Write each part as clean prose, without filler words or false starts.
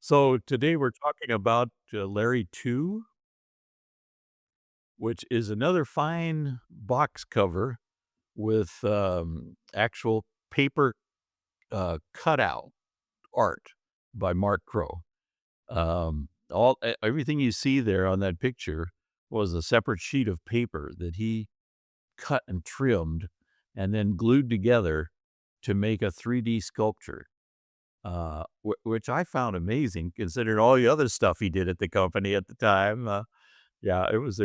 So today we're talking about Larry 2, which is another fine box cover with actual paper cutout art by Mark Crow. Everything you see there on that picture was a separate sheet of paper that he cut and trimmed and then glued together to make a 3D sculpture. Which I found amazing considering all the other stuff he did at the company at the time. Yeah, it was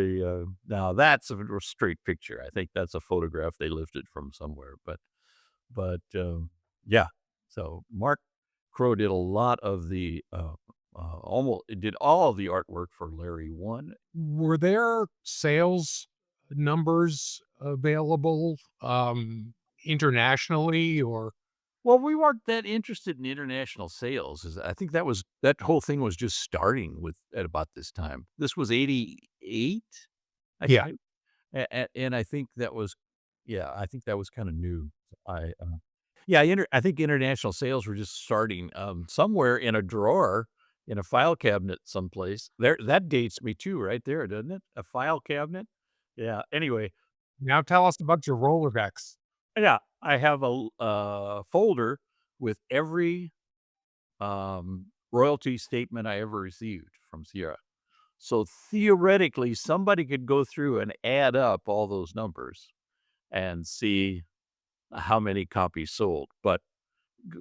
now that's a straight picture. I think that's a photograph they lifted from somewhere, but yeah. So Mark Crow did a lot of the, almost did all of the artwork for Larry 1. Were there sales numbers available, internationally or Well, we weren't that interested in international sales. I think that whole thing was just starting at about this time. This was '88, I yeah, think, and I think that was, yeah, I think that was kinda new. I, yeah, I think international sales were just starting, somewhere in a drawer in a file cabinet someplace. There, that dates me too right there, doesn't it? A file cabinet? Yeah, anyway, now tell us about your Rolodex. yeah, I have folder with every royalty statement I ever received from Sierra. So theoretically, somebody could go through and add up all those numbers and see how many copies sold. But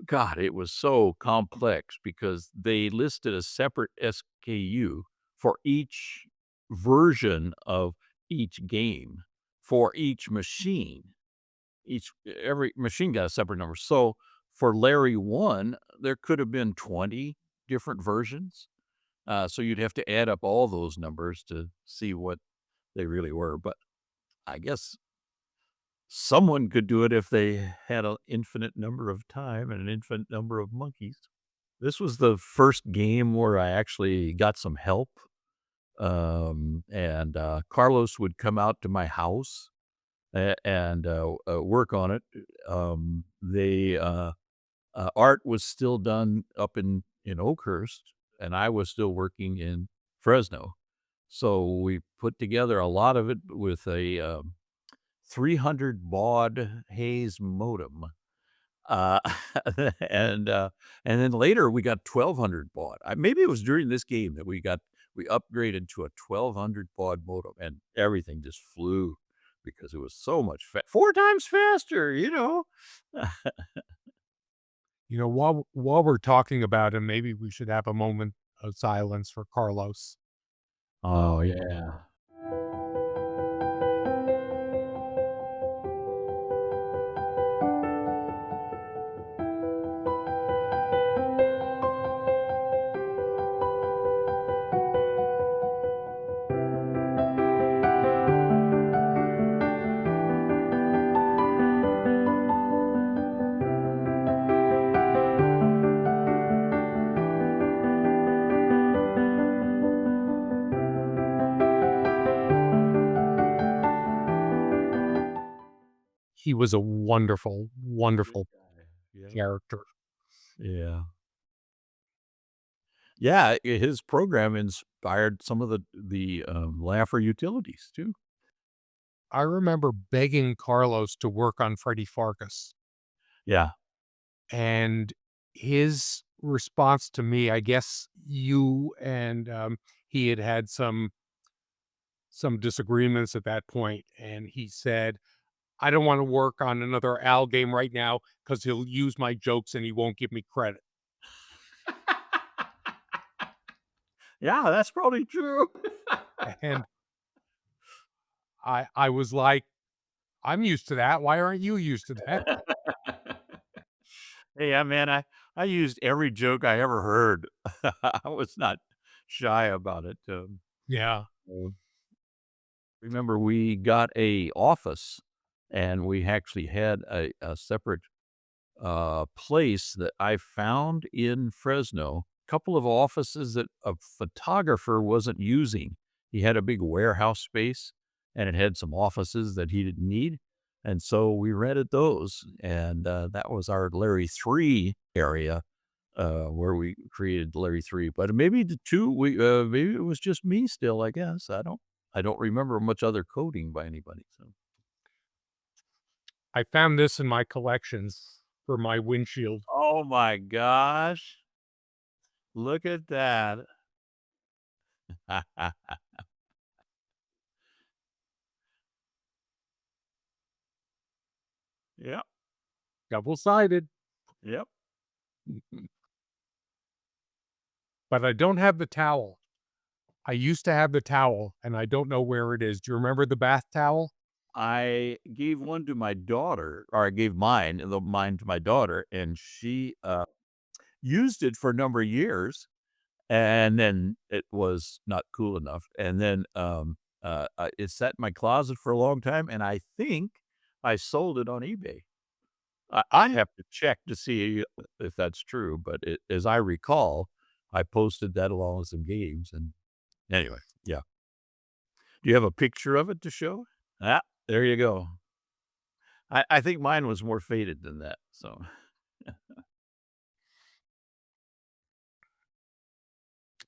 God, it was so complex because they listed a separate SKU for each version of each game for each machine. Every machine got a separate number. So for Larry 1, there could have been 20 different versions. So you'd have to add up all those numbers to see what they really were. But I guess someone could do it if they had an infinite number of time and an infinite number of monkeys. This was the first game where I actually got some help. And Carlos would come out to my house and work on it. Art was still done up in Oakhurst, and I was still working in Fresno. So we put together a lot of it with a 300 baud Hayes modem. Uh, and, uh, and then later we got 1,200 baud. Maybe it was during this game that we upgraded to a 1,200 baud modem, and everything just flew because it was so much 4 times faster, you know? While we're talking about him, maybe we should have a moment of silence for Carlos. Oh, yeah. He was a wonderful, Great wonderful guy. Yeah. character. Yeah. Yeah, his program inspired some of the Laugher utilities too. I remember begging Carlos to work on Freddie Farkas, Yeah. and his response to me, I guess you and, he had had some disagreements at that point, and he said, "I don't wanna work on another Al game right now because 'cause he'll use my jokes and he won't give me credit." Yeah, that's probably true. And I was like, "I'm used to that. Why aren't you used to that?" Hey, yeah, man, I used every joke I ever heard. I was not shy about it. Yeah. Uh, Remember we got a office, and we actually had a separate place that I found in Fresno, couple of offices that a photographer wasn't using. He had a big warehouse space, and it had some offices that he didn't need, and so we rented those, and that was our Larry 3 area, where we created Larry 3, but maybe the 2, maybe it was just me still, I guess. I don't remember much other coding by anybody, so. I found this in my collections for my windshield. Oh my gosh. Look at that. Yep, Double-sided, yep. but I don't have the towel. I used to have the towel, and I don't know where it is. Do you remember the bath towel? I gave one to my daughter, or I gave mine to my daughter, and she, used it for a number of years, and then it was not cool enough, and then, it sat in my closet for a long time, and I think I sold it on eBay. I have to check to see if that's true, but as I recall, I posted that along with some games, and anyway, yeah. Do you have a picture of it to show? Ah, there you go. I think mine was more faded than that, so.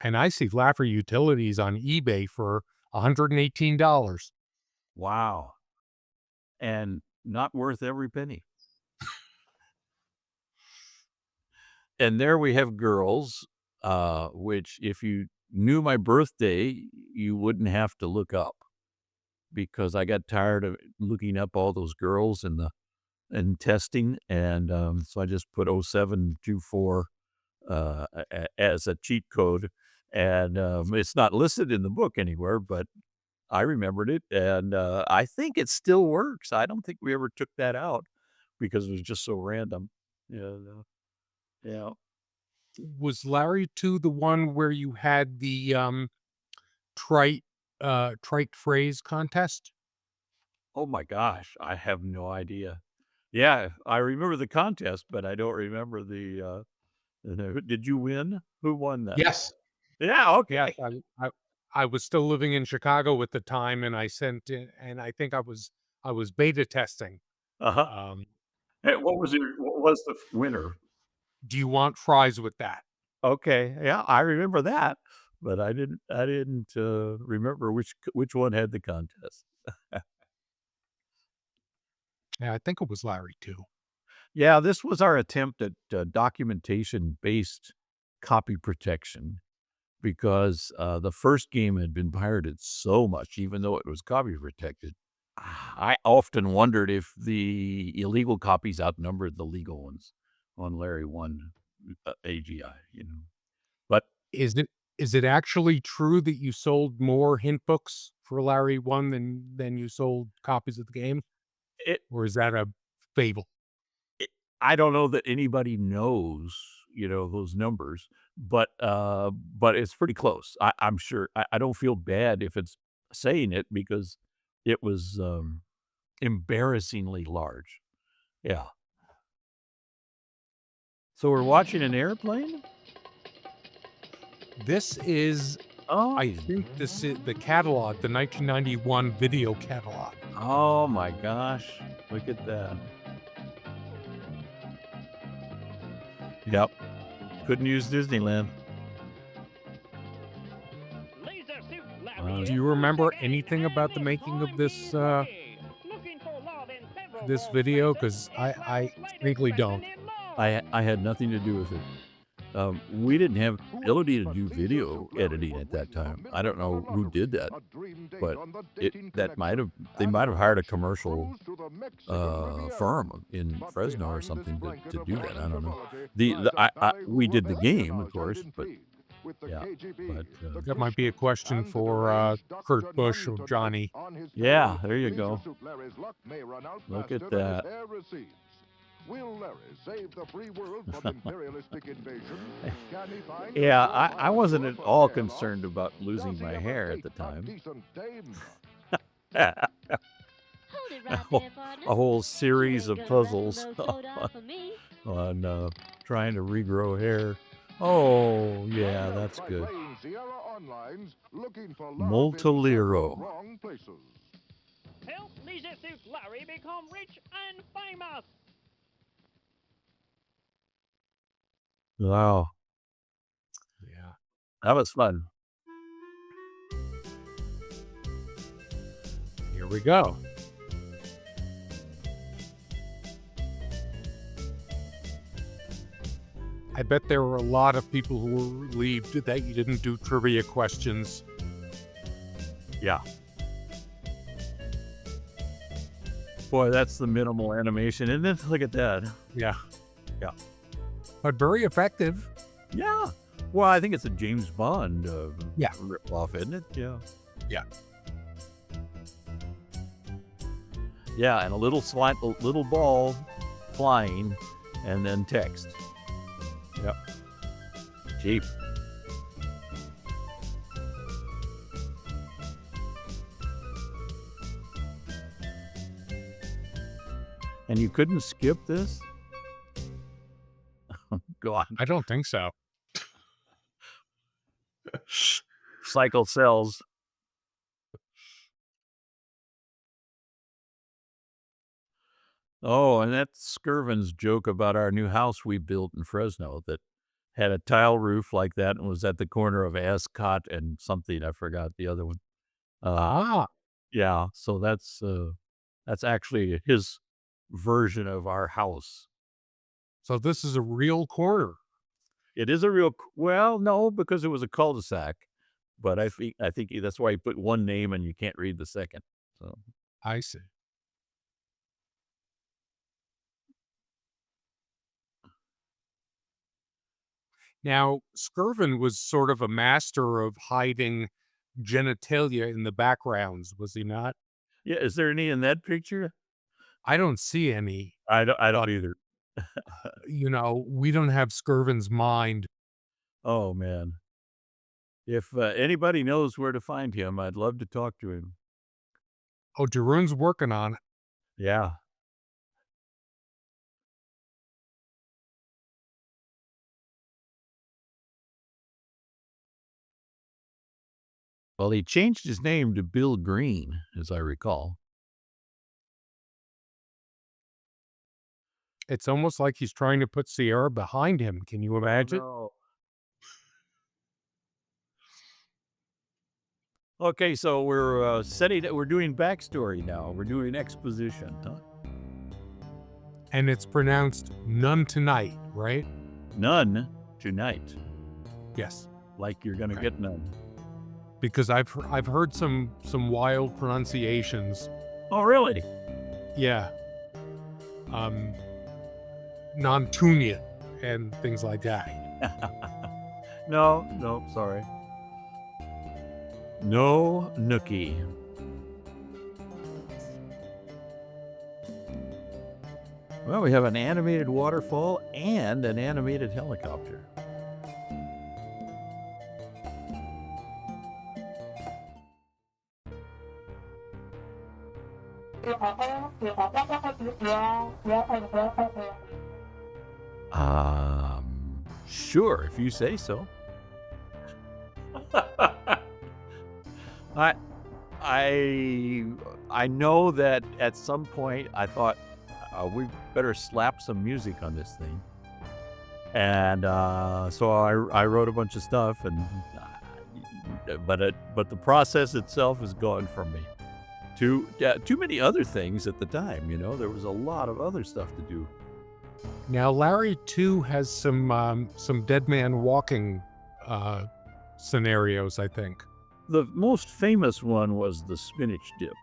And I see Laffer Utilities on eBay for $118. Wow, and not worth every penny. And there we have girls, which if you knew my birthday, you wouldn't have to look up because I got tired of looking up all those girls and testing, and, so I just put 0724, as a cheat code, and, it's not listed in the book anywhere, but I remembered it, and, I think it still works. I don't think we ever took that out because it was just so random. Yeah, yeah. Was Larry 2 the one where you had the, trite, trite phrase contest? Oh my gosh, I have no idea. Yeah, I remember the contest, but I don't remember did you win? Who won that? Yes. Yeah, Yes, okay. I was still living in Chicago at the time, and I sent in and I think I was beta testing. Uh-huh. Um, Hey, what was the winner? "Do you want fries with that?" Okay, yeah, I remember that, but I didn't, remember which one had the contest. Yeah, I think it was Larry 2. Yeah, this was our attempt at, documentation-based copy protection because, the first game had been pirated so much, even though it was copy protected. I often wondered if the illegal copies outnumbered the legal ones on Larry 1, AGI, you know? But Is it actually true that you sold more hint books for Larry 1 than you sold copies of the game, it or is that a fable? it I don't know that anybody knows, those numbers, but it's pretty close. I'm sure I don't feel bad if it's saying it because it was, embarrassingly large. Yeah. So we're watching an airplane? This is Oh. I think this is the catalog, the 1991 video catalog. Oh my gosh, look at that. Yep, couldn't use Disneyland. Laser Suit Wow. Larry Do is you loose remember again, anything and about the this making of time he's ready. Looking for love in several this world video? places, Because it I was later frankly don't. threatened in Lowe. I had nothing to do with it. We didn't have the ability to do video editing at that time. I don't know who did that, but they might have hired a commercial, firm in Fresno or something to do that, I don't know. We did the game, of course, but yeah, but, That might be a question for, Kurt Busch or Johnny. yeah, there you go. Look at that. Will Larry save the free world from imperialistic invasion? Can he find Yeah, the I worldwide wasn't cure at for all hair loss? concerned about losing Does he my ever hair at date the a time. decent dame? Hold it A right whole there, partner. a whole You series ain't of gonna rustle puzzles no soda for me. on, trying to regrow hair. Oh, yeah, Find out that's by good. playing Sierra Online's Looking for Love in Several Moltoliro. Wrong Places. Help Leisure Suit Larry become rich and famous. Wow. Yeah. That was fun. Here we go. I bet there were a lot of people who were relieved that you didn't do trivia questions. Yeah. Boy, that's the minimal animation. And then look at that. Yeah. Yeah. But very effective. Yeah. Well, I think it's a James Bond Yeah. ripoff, isn't it? Yeah. Yeah. Yeah, and a little ball flying, and then text. Yep. Cheap. And you couldn't skip this? God. I don't think so. Cycle cells. Oh, and that's Skirvin's joke about our new house we built in Fresno that had a tile roof like that and was at the corner of Ascot and something. I forgot the other one. Ah, Yeah, so that's actually his version of our house. so this is a real corner. It is a real well, no, because it was a cul-de-sac, but I think that's why he put one name and you can't read the second. So I see. Now, Skirvin was sort of a master of hiding genitalia in the backgrounds, was he not? yeah, is there any in that picture? I don't see any. I don't either. We don't have Skirvin's mind. Oh man. If anybody knows where to find him, I'd love to talk to him. Oh, Jeroen's working on it. Yeah. Well, he changed his name to Bill Green, as I recall. It's almost like he's trying to put Sierra behind him. Can you imagine? No. Okay, so we're doing backstory now. We're doing exposition, huh? And it's pronounced none tonight, right? None tonight. Yes. Like you're gonna Okay. get none. Because I've heard some wild pronunciations. Oh, really? Yeah. Non-tunia and things like that. No, sorry. No nookie. Well, we have an animated waterfall and an animated helicopter. Sure, if you say so. I I know that at some point I thought we better slap some music on this thing, and so I wrote a bunch of stuff, and but the process itself is gone from me. Too many other things at the time, there was a lot of other stuff to do. Now, Larry 2 has some dead man walking scenarios, I think. The most famous one was the Spinach Dip.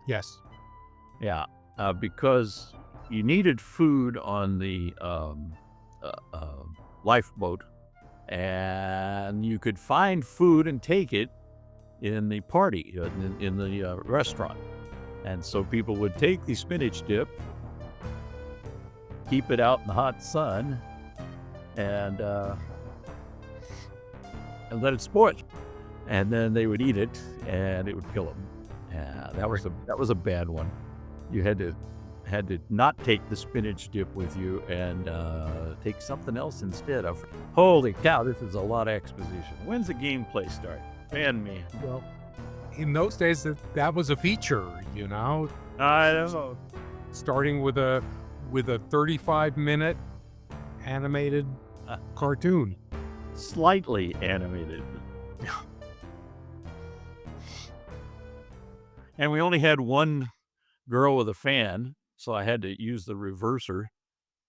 Yes. Yeah, because you needed food on the lifeboat, and you could find food and take it in the party, in the restaurant. And so people would take the spinach dip, keep it out in the hot sun, and let it spoil. And then they would eat it, and it would kill them. Yeah, that was a bad one. You had to not take the spinach dip with you and take something else instead of. Holy cow, this is a lot of exposition. When's the gameplay start? Man, me. Well, in those days, that was a feature, I don't know. starting with a 35-minute animated cartoon. Slightly animated. And we only had one girl with a fan, so I had to use the reverser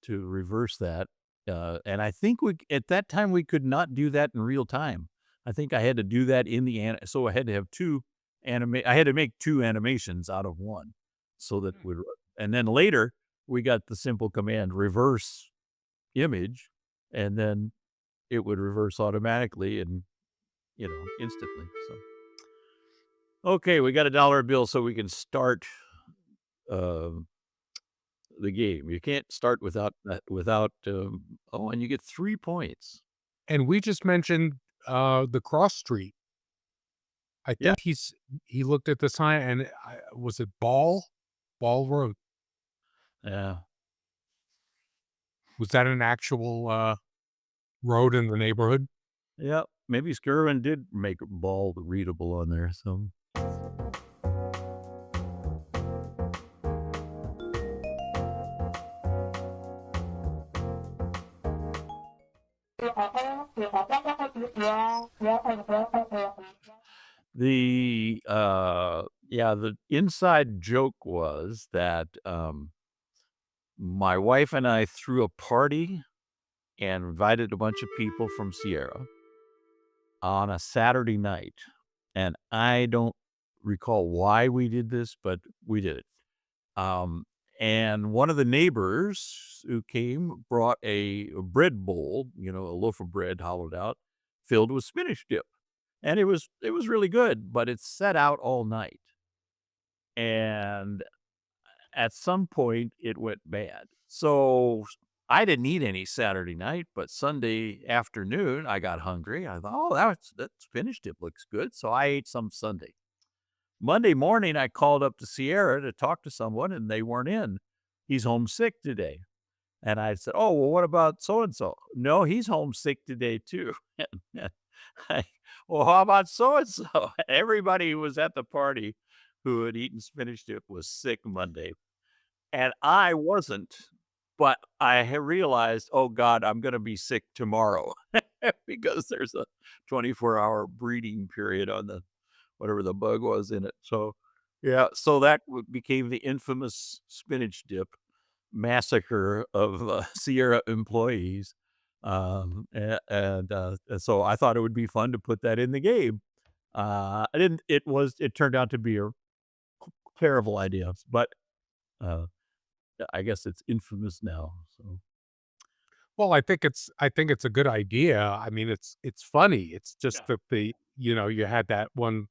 to reverse that. And I think at that time we could not do that in real time. I think I had to do that in the so I had to have I had to make two animations out of one, so that would. And then later we got the simple command reverse image, and then it would reverse automatically and instantly. So okay, we got a dollar bill, so we can start um, the game. You can't start without. Oh, and you get 3 points. And we just mentioned the cross street. I Yeah. think he looked at the sign and was it Ball Road? Yeah. Was that an actual road in the neighborhood? Yeah. Maybe Skirvin did make ball readable on there. So the inside joke was that my wife and I threw a party and invited a bunch of people from Sierra on a Saturday night. And I don't recall why we did this, but we did it. And one of the neighbors who came brought a bread bowl, a loaf of bread hollowed out, filled with spinach dip. And it was really good, but it sat out all night. And at some point it went bad. So I didn't eat any Saturday night, but Sunday afternoon I got hungry. I thought, oh, that spinach dip looks good. So I ate some Sunday. Monday morning, I called up to Sierra to talk to someone, and they weren't in. He's homesick today. And I said, oh, well, what about so-and-so? No, he's homesick today, too. I, well, how about so-and-so? Everybody who was at the party who had eaten spinach dip was sick Monday. And I wasn't, but I realized, oh, God, I'm going to be sick tomorrow because there's a 24-hour breeding period on whatever the bug was in it. So, yeah, so that became the infamous spinach dip massacre of Sierra employees. And so I thought it would be fun to put that in the game. I didn't, it turned out to be a terrible idea, but uh, I guess it's infamous now. So, Well, I think it's a good idea. I mean, it's funny. It's just that you had that one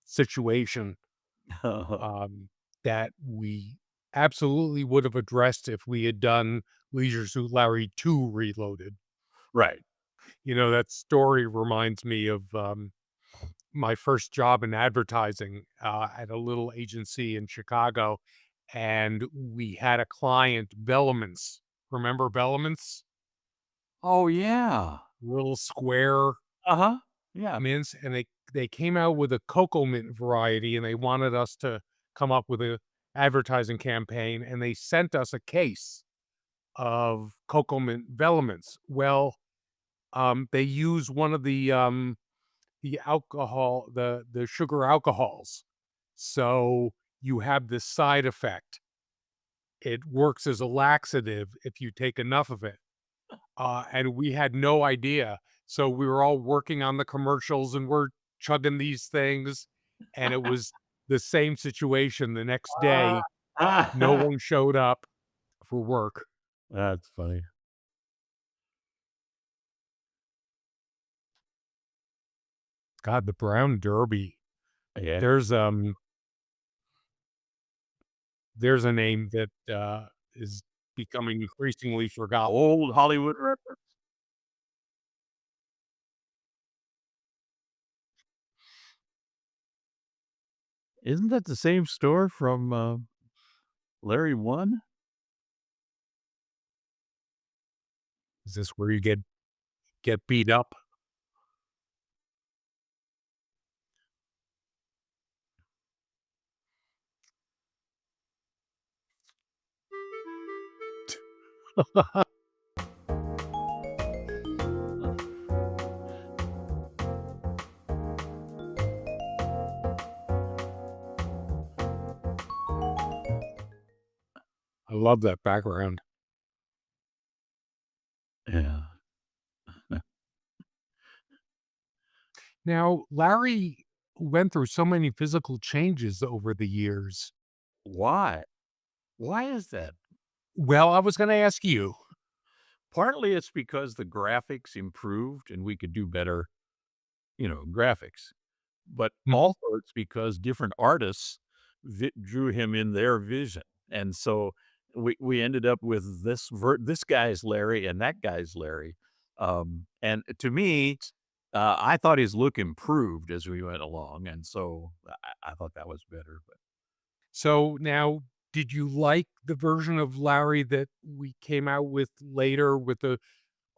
situation that we absolutely would have addressed if we had done Leisure Suit Larry 2 Reloaded. right. That story reminds me of my first job in advertising at a little agency in Chicago. And we had a client, Venomous. Remember Venomous? Oh, yeah. Little square Uh-huh. Yeah. mints. And they came out with a cocoa mint variety, and they wanted us to come up with a advertising campaign. And they sent us a case of cocoa mint Venomous. Well, they use one of the alcohol, the sugar alcohols. So you have this side effect. It works as a laxative if you take enough of it. And we had no idea. So we were all working on the commercials and we're chugging these things. And it was the same situation the next day. No one showed up for work. That's funny. God, the Brown Derby. Yeah. There's a name that is becoming increasingly forgotten. Old Hollywood reference. Isn't that the same store from Larry 1? Is this where you get beat up? I love that background. Yeah. Now, Larry went through so many physical changes over the years. Why? Why is that? Well, I was gonna ask you. Partly it's because the graphics improved and we could do better, graphics. But Mhm. also it's because different artists drew him in their vision. And so we ended up with this guy's Larry and that guy's Larry. And to me, I thought his look improved as we went along, and so I thought that was better. But So now, did you like the version of Larry that we came out with later with the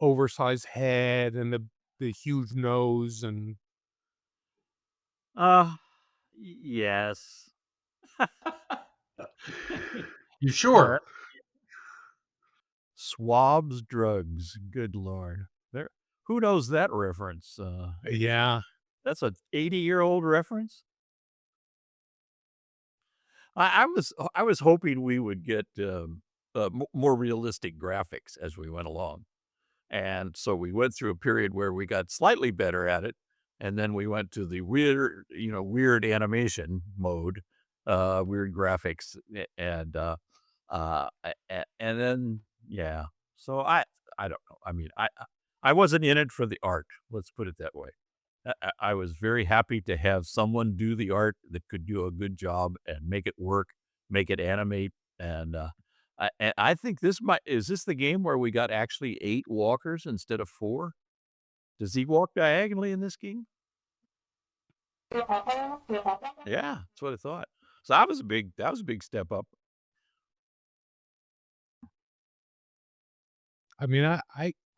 oversized head and the huge nose and uh yes. You Yeah. sure? Swab's drugs. Good lord. There who knows that reference? yeah. That's a 80-year-old reference? I was hoping we would get, more realistic graphics as we went along, and so we went through a period where we got slightly better at it, and then we went to the weird animation mode, weird graphics, and, and then yeah. So I don't know. I mean, I wasn't in it for the art, let's put it that way. I was very happy to have someone do the art that could do a good job and make it work, make it animate, and, I think is this the game where we got actually 8 walkers instead of 4? Does he walk diagonally in this game? Yeah, that's what I thought. So that was a big step up. I mean,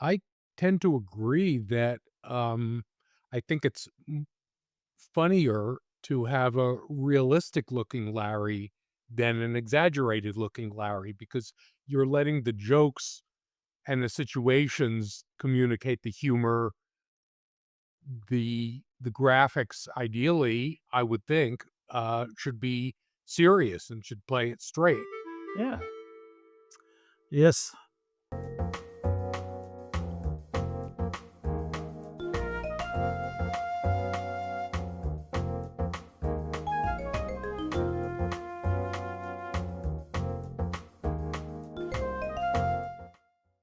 I tend to agree that I think it's funnier to have a realistic looking Larry than an exaggerated looking Larry because you're letting the jokes and the situations communicate the humor, the graphics ideally, I would think, should be serious and should play it straight. Yeah. Yes.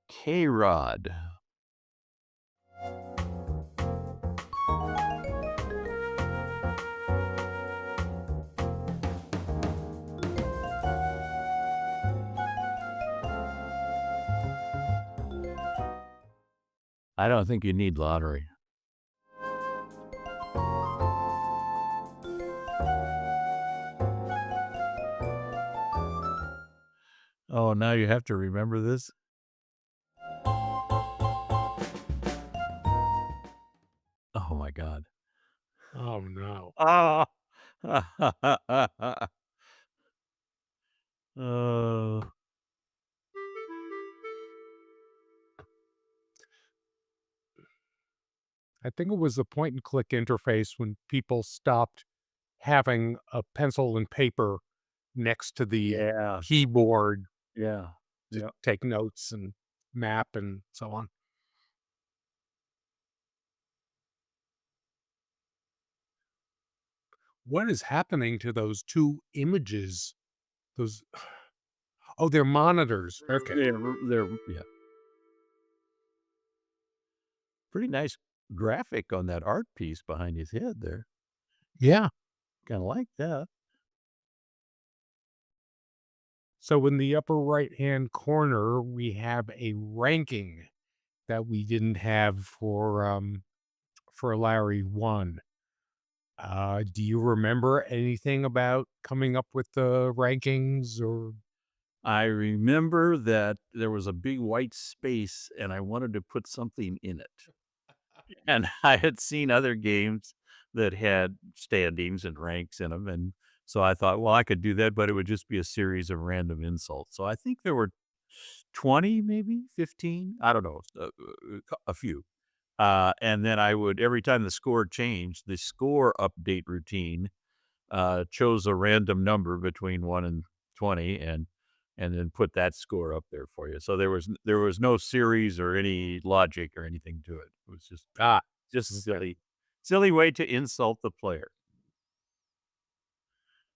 K-Rod. I don't think you need lottery. Oh, now you have to remember this? Oh my god. Oh no. Ah. Oh. I think it was the point and click interface when people stopped having a pencil and paper next to the Yeah, keyboard yeah, to yeah. take notes and map and so on. What is happening to those two images? Those oh, they're monitors. Okay. They're yeah. Pretty nice graphic on that art piece behind his head there. Yeah. Kinda like that. So in the upper right-hand corner, we have a ranking that we didn't have for Larry 1. Do you remember anything about coming up with the rankings or I remember that there was a big white space, and I wanted to put something in it. And I had seen other games that had standings and ranks in them, and so I thought, "Well, I could do that, but it would just be a series of random insults." So I think there were 20, maybe 15, I don't know, a few. And then I would every time the score changed, the score update routine, chose a random number between 1 and 20, and and then put that score up there for you. So there was no series or any logic or anything to it. It was just silly way to insult the player.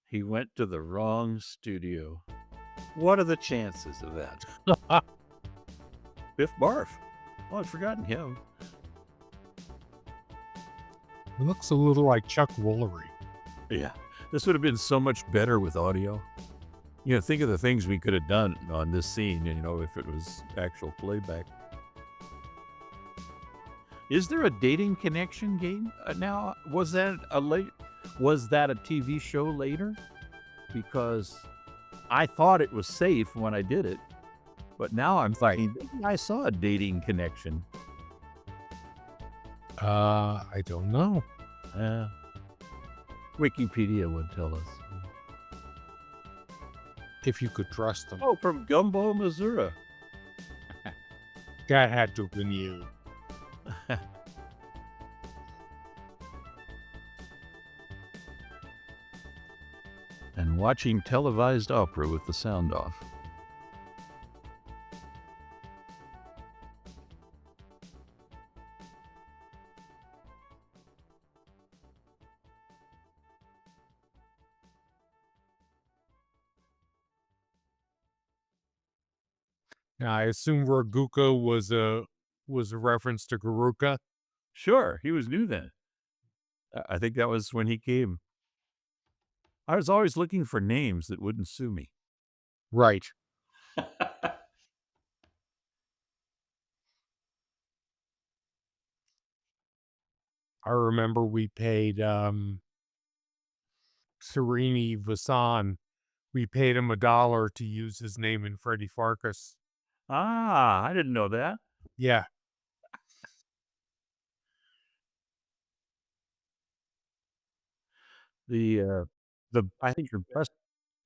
He went to the wrong studio. What are the chances of that? Biff Barf. Oh, I'd forgotten him. It looks a little like Chuck Woolery. Yeah. This would have been so much better with audio. You know, think of the things we could have done on this scene, you know, if it was actual playback. Is there a dating connection game now? Was that a TV show later? Because I thought it was safe when I did it, but now I'm thinking maybe I saw a dating connection. I don't know. Wikipedia would tell us. If you could trust them. Oh, from Gumbo, Missouri. That had to have been you. And watching televised opera with the sound off. Now, I assume Raguka was a reference to Garuka. Sure, he was new then. I think that was when he came. I was always looking for names that wouldn't sue me. Right. I remember we paid Serini Vasan. We paid him $1 to use his name in Freddy Farkas. Ah, I didn't know that. Yeah. I think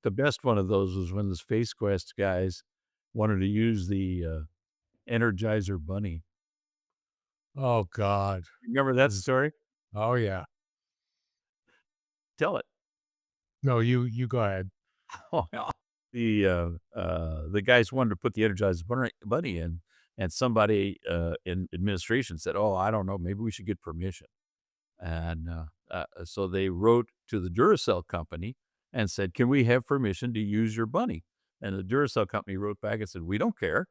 the best one of those was when the Space Quest guys wanted to use the Energizer Bunny. Oh, God. Remember that story? Oh, yeah. Tell it. No, you go ahead. Oh, yeah. The guys wanted to put the Energizer Bunny in, and somebody in administration said, "Oh, I don't know, maybe we should get permission." And so they wrote to the Duracell company and said, "Can we have permission to use your bunny?" And the Duracell company wrote back and said, "We don't care,"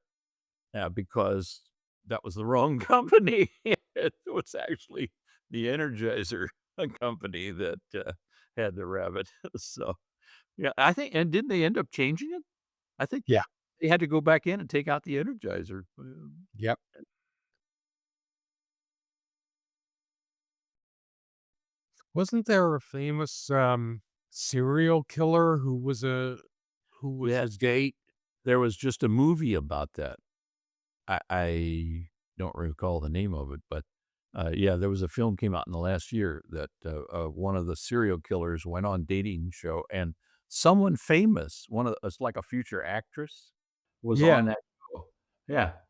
because that was the wrong company. It was actually the Energizer company that had the rabbit. So, yeah, I think, and didn't they end up changing it? I think Yeah. they had to go back in and take out the Energizer. Yep. Wasn't there a famous serial killer who was Yeah. his date? There was just a movie about that. I don't recall the name of it, but yeah, there was a film came out in the last year that one of the serial killers went on dating show, and someone famous, it's like a future actress, was Yeah. on that show. Yeah.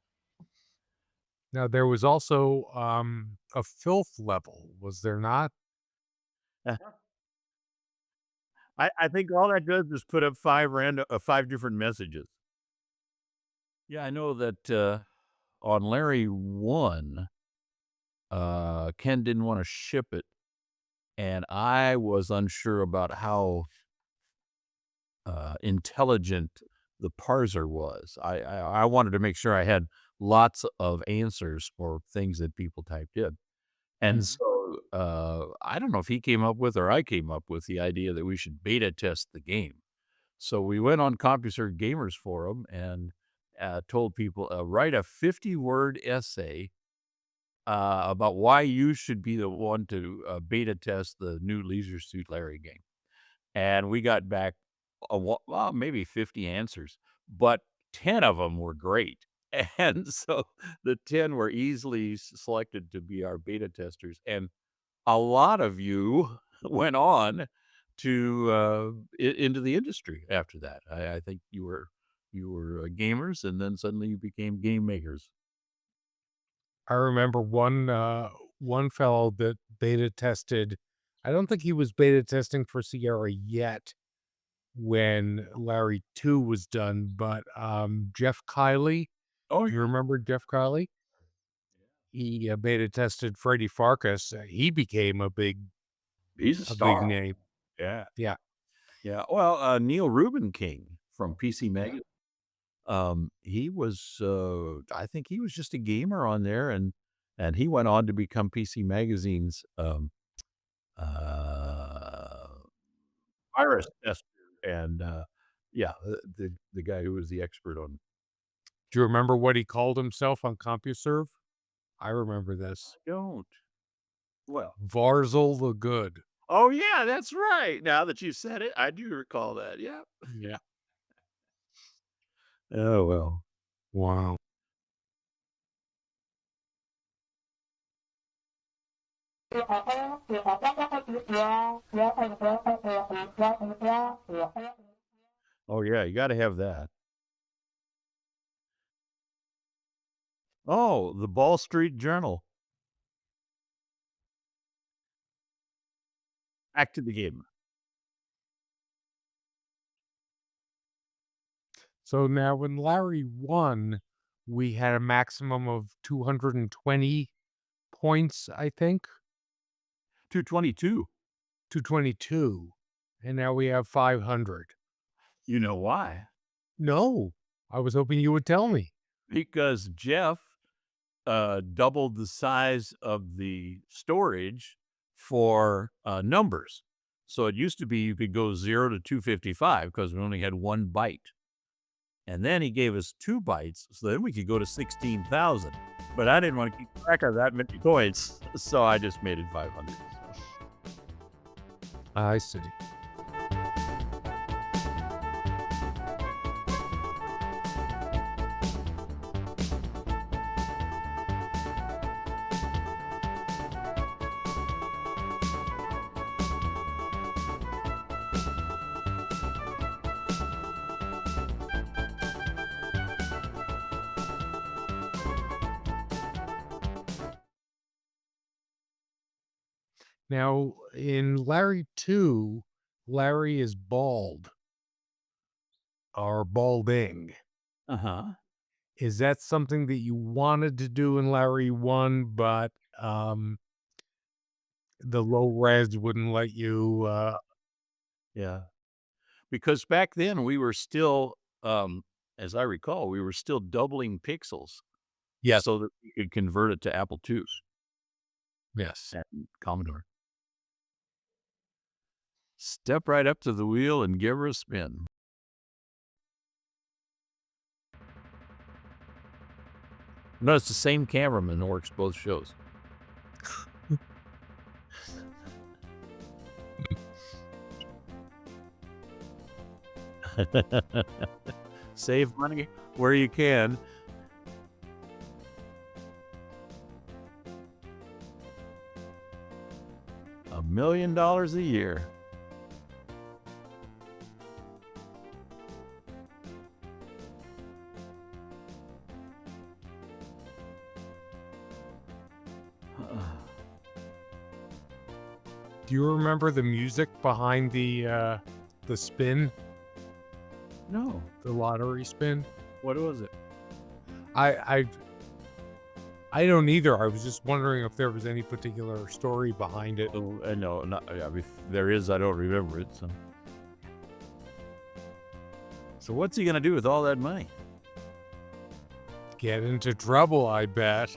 Now there was also a filth level, was there not? I think all that does is put up 5 different messages. Yeah, I know that on Larry 1, Ken didn't wanna ship it, and I was unsure about how intelligent the parser was. I wanted to make sure I had lots of answers for things that people typed in. And so, I don't know if he came up with or I came up with the idea that we should beta test the game. So we went on CompuServe Gamers Forum and told people, write a 50-word essay about why you should be the one to beta test the new Leisure Suit Larry game. And we got back, well, maybe 50 answers, but 10 of them were great. And so the 10 were easily selected to be our beta testers. And a lot of you went on to into the industry after that. I think you were gamers, and then suddenly you became game makers. I remember one fellow that beta tested. I don't think he was beta testing for Sierra yet, when Larry 2 was done, but, Jeff Kiley, Oh, you remember Jeff Kiley? He, beta tested Freddie Farkas. He became he's a a big star. name. Yeah. Yeah. Yeah. Well, Neil Rubin King from PC Magazine. He was, I think he was just a gamer on there, and he went on to become PC Magazine's uh, virus tester, and yeah, the guy who was the expert on. Do you remember what he called himself on CompuServe? I remember this. Don't. Well. Varzel the Good. Oh yeah, that's right. Now that you said it, I do recall that. Yeah. Yeah. Oh well. Wow. Oh yeah, you got to have that. Oh, the Ball Street Journal. Back to the game. So now in Larry 1, we had a maximum of 220 points, I think. 222. 222. And now we have 500. You know why? No, I was hoping you would tell me. Because Jeff doubled the size of the storage for numbers. So it used to be you could go 0 to 255 because we only had 1 byte. And then he gave us 2 bytes, so then we could go to 16,000. But I didn't want to keep track of that many coins, so I just made it 500. I see. Now, in Larry 2, Larry is bald or balding. Uh-huh. Is that something that you wanted to do in Larry 1, but the low res wouldn't let you? Yeah. Because back then we were still, as I recall, we were still doubling pixels Yes. so that we could convert it to Apple II Yes. and Commodore. Step right up to the wheel and give her a spin. No, it's the same cameraman that works both shows. Save money where you can. $1 million a year. Do you remember the music behind the spin, No. the lottery spin? What was it? I don't either. I was just wondering if there was any particular story behind it. Oh, no, not, I mean, if there is, I don't remember it. So what's he gonna do with all that money? Get into trouble, I bet.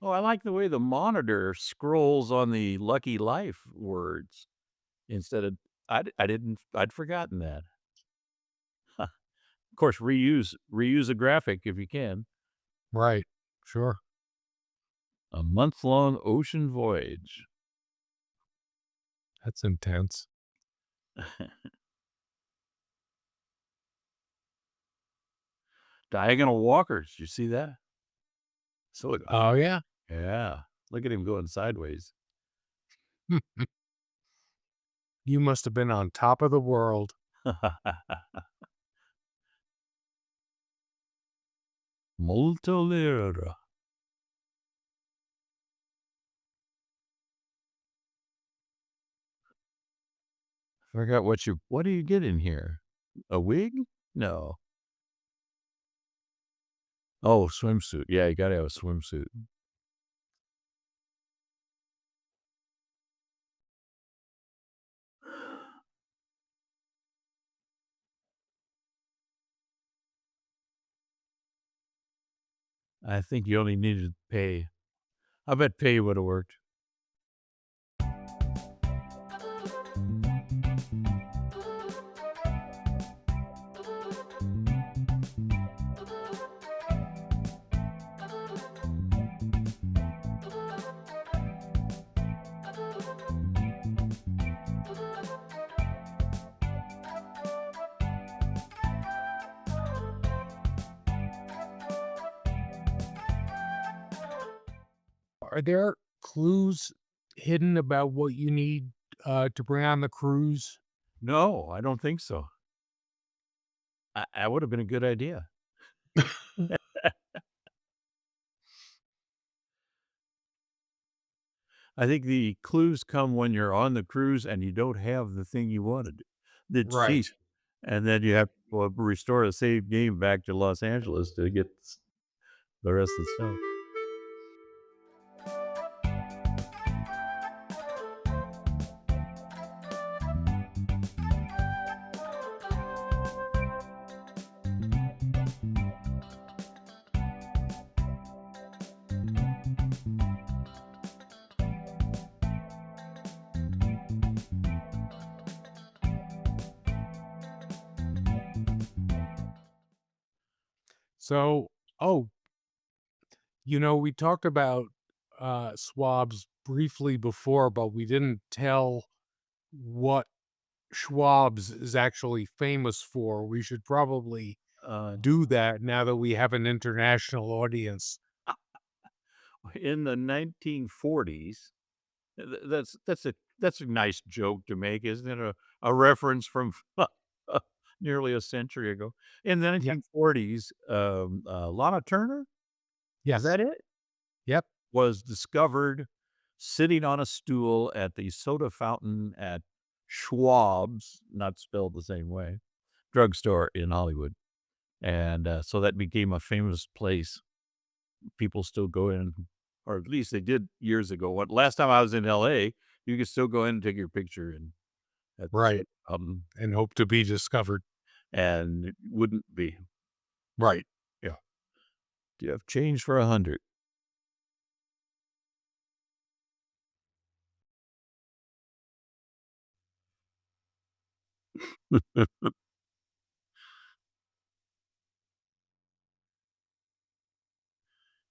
Oh, I like the way the monitor scrolls on the Lucky Life words instead of I'd forgotten that. Huh. Of course, reuse a graphic if you can. Right. Sure. A month-long ocean voyage. That's intense. Diagonal walkers. You see that? So Oh, yeah. yeah. Look at him going sideways. You must have been on top of the world. Molto lira. Forgot what do you get in here? A wig? No. Oh, swimsuit. Yeah, you gotta have a swimsuit. I think you only needed pay. I bet pay would have worked. Are there clues hidden about what you need to bring on the cruise? No, I don't think so. That would have been a good idea. I think the clues come when you're on the cruise and you don't have the thing you wanted, the Right. cheat, and then you have to restore the save game back to Los Angeles to get the rest of the stuff. So, oh, we talked about swabs briefly before, but we didn't tell what Schwab's is actually famous for. We should probably Uh, do that now that we have an international audience. in the 1940s, that's a nice joke to make, isn't it? A reference from nearly a century ago. In the Yeah. 1940s, Lana Turner, is Yes. that it? Yep. Was discovered sitting on a stool at the soda fountain at Schwab's, not spelled the same way, drugstore in Hollywood. And so that became a famous place. People still go in, or at least they did years ago. Last time I was in LA, you could still go in and take your picture at the soda Right. fountain, And hope to be discovered. and it wouldn't be. Right. Yeah. Do you have change for 100?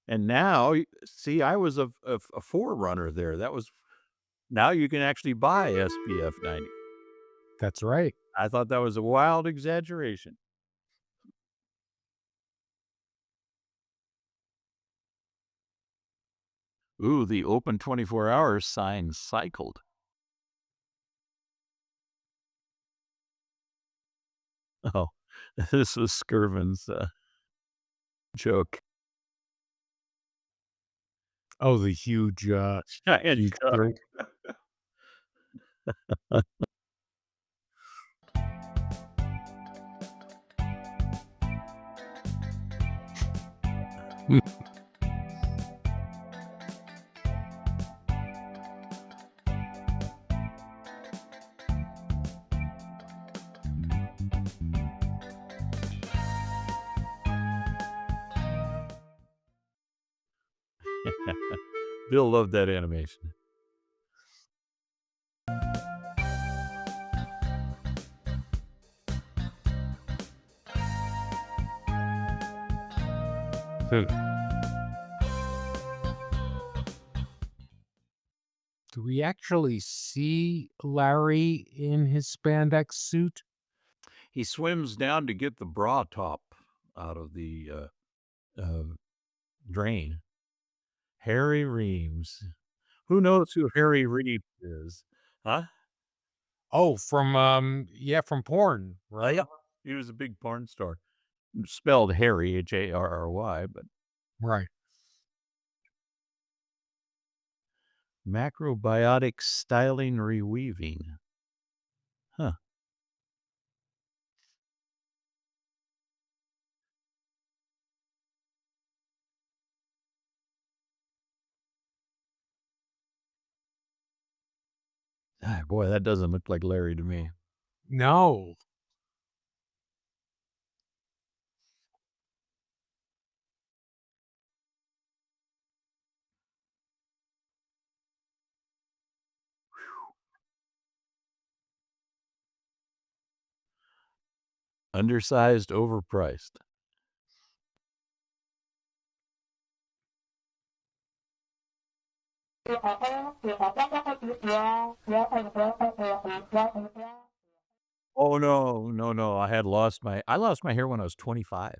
And now, see, I was a forerunner there. That was now you can actually buy SPF 90. That's right. I thought that was a wild exaggeration. Ooh, the open 24 hours sign cycled. Oh, this was Skirvin's joke. Oh, the huge Giant huge duck. drink. Bill loved that animation. Do we actually see Larry in his spandex suit? He swims down to get the bra top out of the uh, drain. Harry Reams. Who knows who Harry Reams is? Huh? Oh, from porn, right? Yeah. He was a big porn star. Spelled Harry, Harry, but Right. macrobiotic styling reweaving. Huh. Ah, boy, that doesn't look like Larry to me. No. Undersized, overpriced. Oh, no, no, no. I lost my hair when I was 25.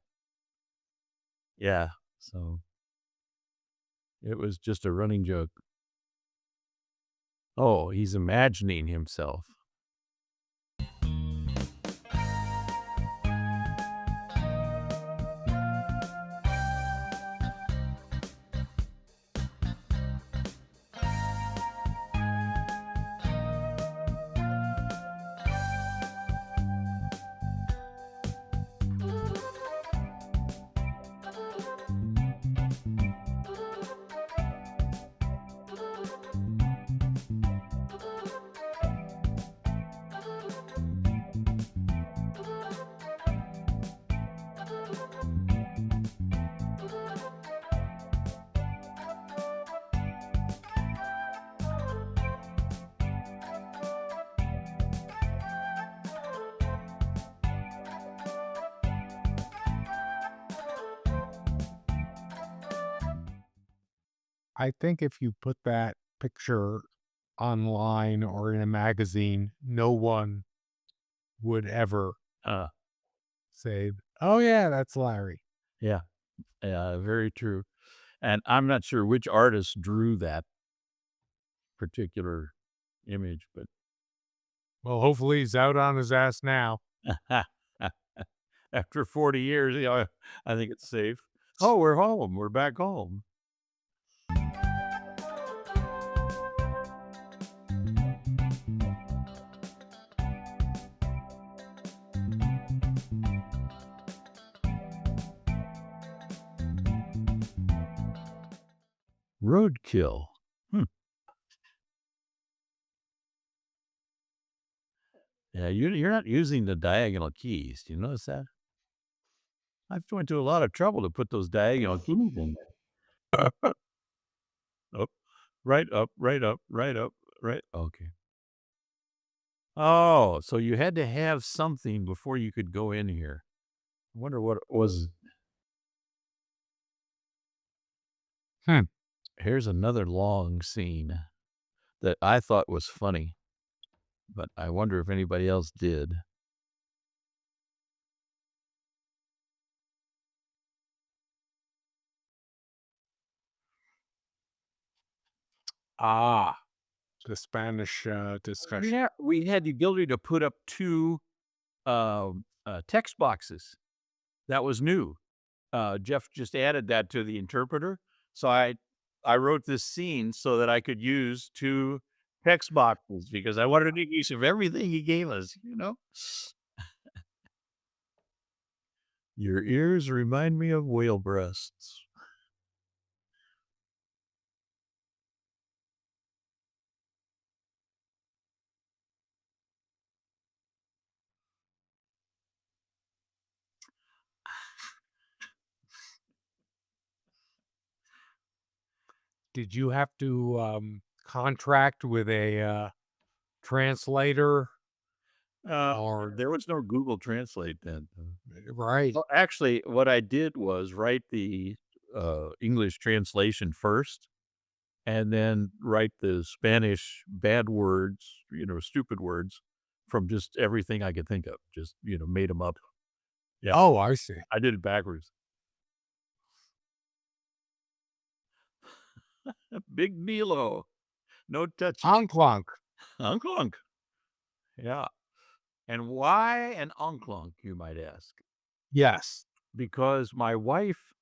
Yeah, so it was just a running joke. Oh, he's imagining himself. I think if you put that picture online or in a magazine, no one would ever Uh, say, "Oh yeah, that's Larry." yeah, yeah, very true. And I'm not sure which artist drew that particular image, but Well, hopefully he's out on his ass now. after 40 years, I think it's safe. Oh, we're home. We're back home. Roadkill. Hmm. Yeah, you're not using the diagonal keys. Do you notice that? I've went to a lot of trouble to put those diagonal keys in there. Up, right up, right up, right up, right. Okay. Oh, so you had to have something before you could go in here. I wonder what it was. Hmm. Here's another long scene that I thought was funny, but I wonder if anybody else did. Ah, the Spanish discussion. Yeah, we had the ability to put up two text boxes. That was new. Jeff just added that to the interpreter. So I wrote this scene so that I could use two text boxes because I wanted to make use of everything he gave us, you know? Your ears remind me of whale breasts. Did you have to contract with a translator or There was no Google Translate then. right? Well, actually, what I did was write the English translation first and then write the Spanish bad words, stupid words from just everything I could think of. Just, made them up. Yeah, Oh, I see. I did it backwards. Big Milo. No touchy. Onklunk. Unklunk. Yeah. And why an unklunk, you might ask? Yes. Because my wife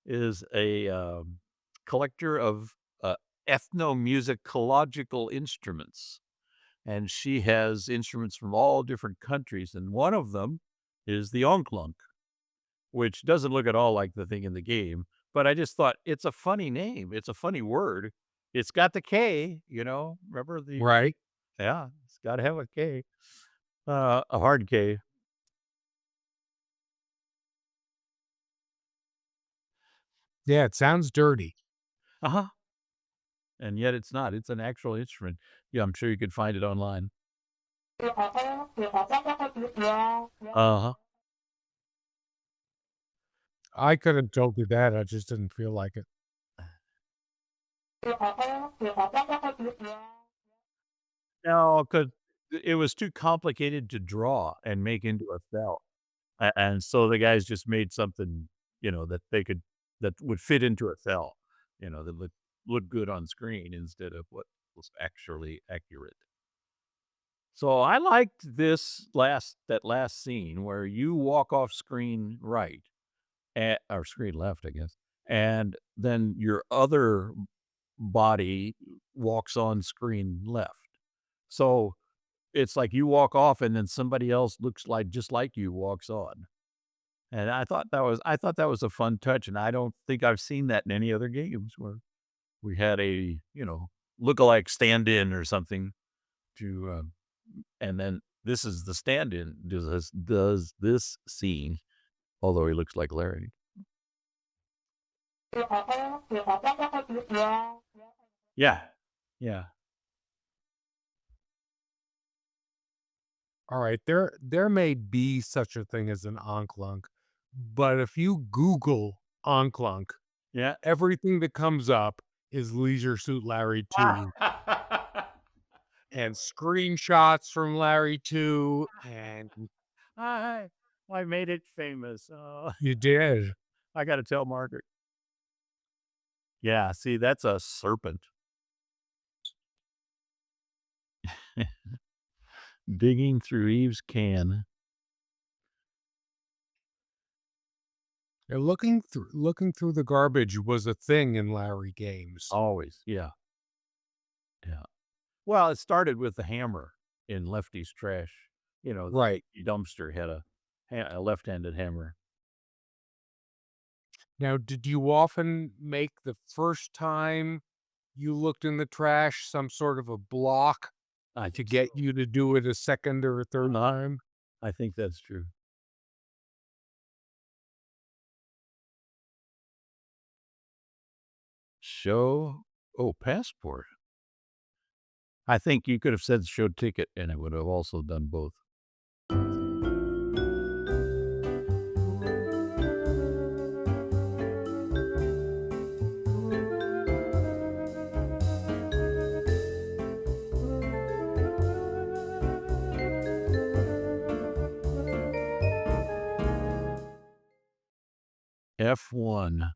is a collector of ethnomusicological instruments. and she has instruments from all different countries, and one of them is the onklunk, which doesn't look at all like the thing in the game, but I just thought it's a funny name. It's a funny word. It's got the K, remember the Right. yeah, it's gotta have a K, a hard K. Yeah, it sounds dirty. Uh-huh, and yet it's not. It's an actual instrument. Yeah, I'm sure you could find it online. Uh-huh. I could have told you that. I just didn't feel like it. No, 'cause it was too complicated to draw and make into a cell, and so the guys just made something, that they could that would fit into a cell, that looked good on screen instead of what was actually accurate. So I liked that last scene where you walk off screen right, or screen left, I guess, and then your other body walks on screen left. So it's like you walk off and then somebody else looks like just like you walks on. And I thought that was a fun touch, and I don't think I've seen that in any other games where we had a, lookalike stand-in or something to, and then this is the stand-in does this scene, although he looks like Larry. Yeah. Yeah. All right, there may be such a thing as an onklunk, but if you Google onklunk, Yeah. everything that comes up is Leisure Suit Larry 2 and screenshots from Larry 2, and I I made it famous. Oh, you did. I gotta tell Margaret. Yeah, see, that's a serpent. Digging through Eve's can. Yeah, looking through the garbage was a thing in Larry games. Always, yeah, yeah. Well, it started with the hammer in Lefty's Trash. Right. The dumpster had a left-handed hammer. Now, did you often make the first time you looked in the trash some sort of a block I to think get so. you to do it a second or a third time? I think that's true. Show passport. I think you could have said show ticket, and it would have also done both. F1.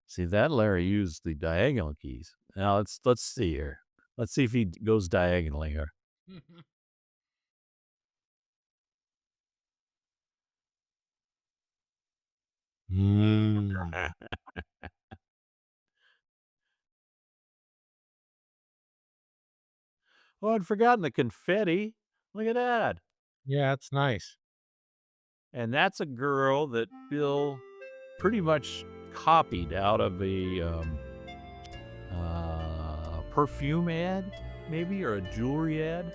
See, that Larry used the diagonal keys. Now let's see here. Let's see if he goes diagonally here. Mm. Oh, I'd forgotten the confetti. Look at that. Yeah, it's nice. And that's a girl that Bill pretty much copied out of a perfume ad, maybe, or a jewelry ad.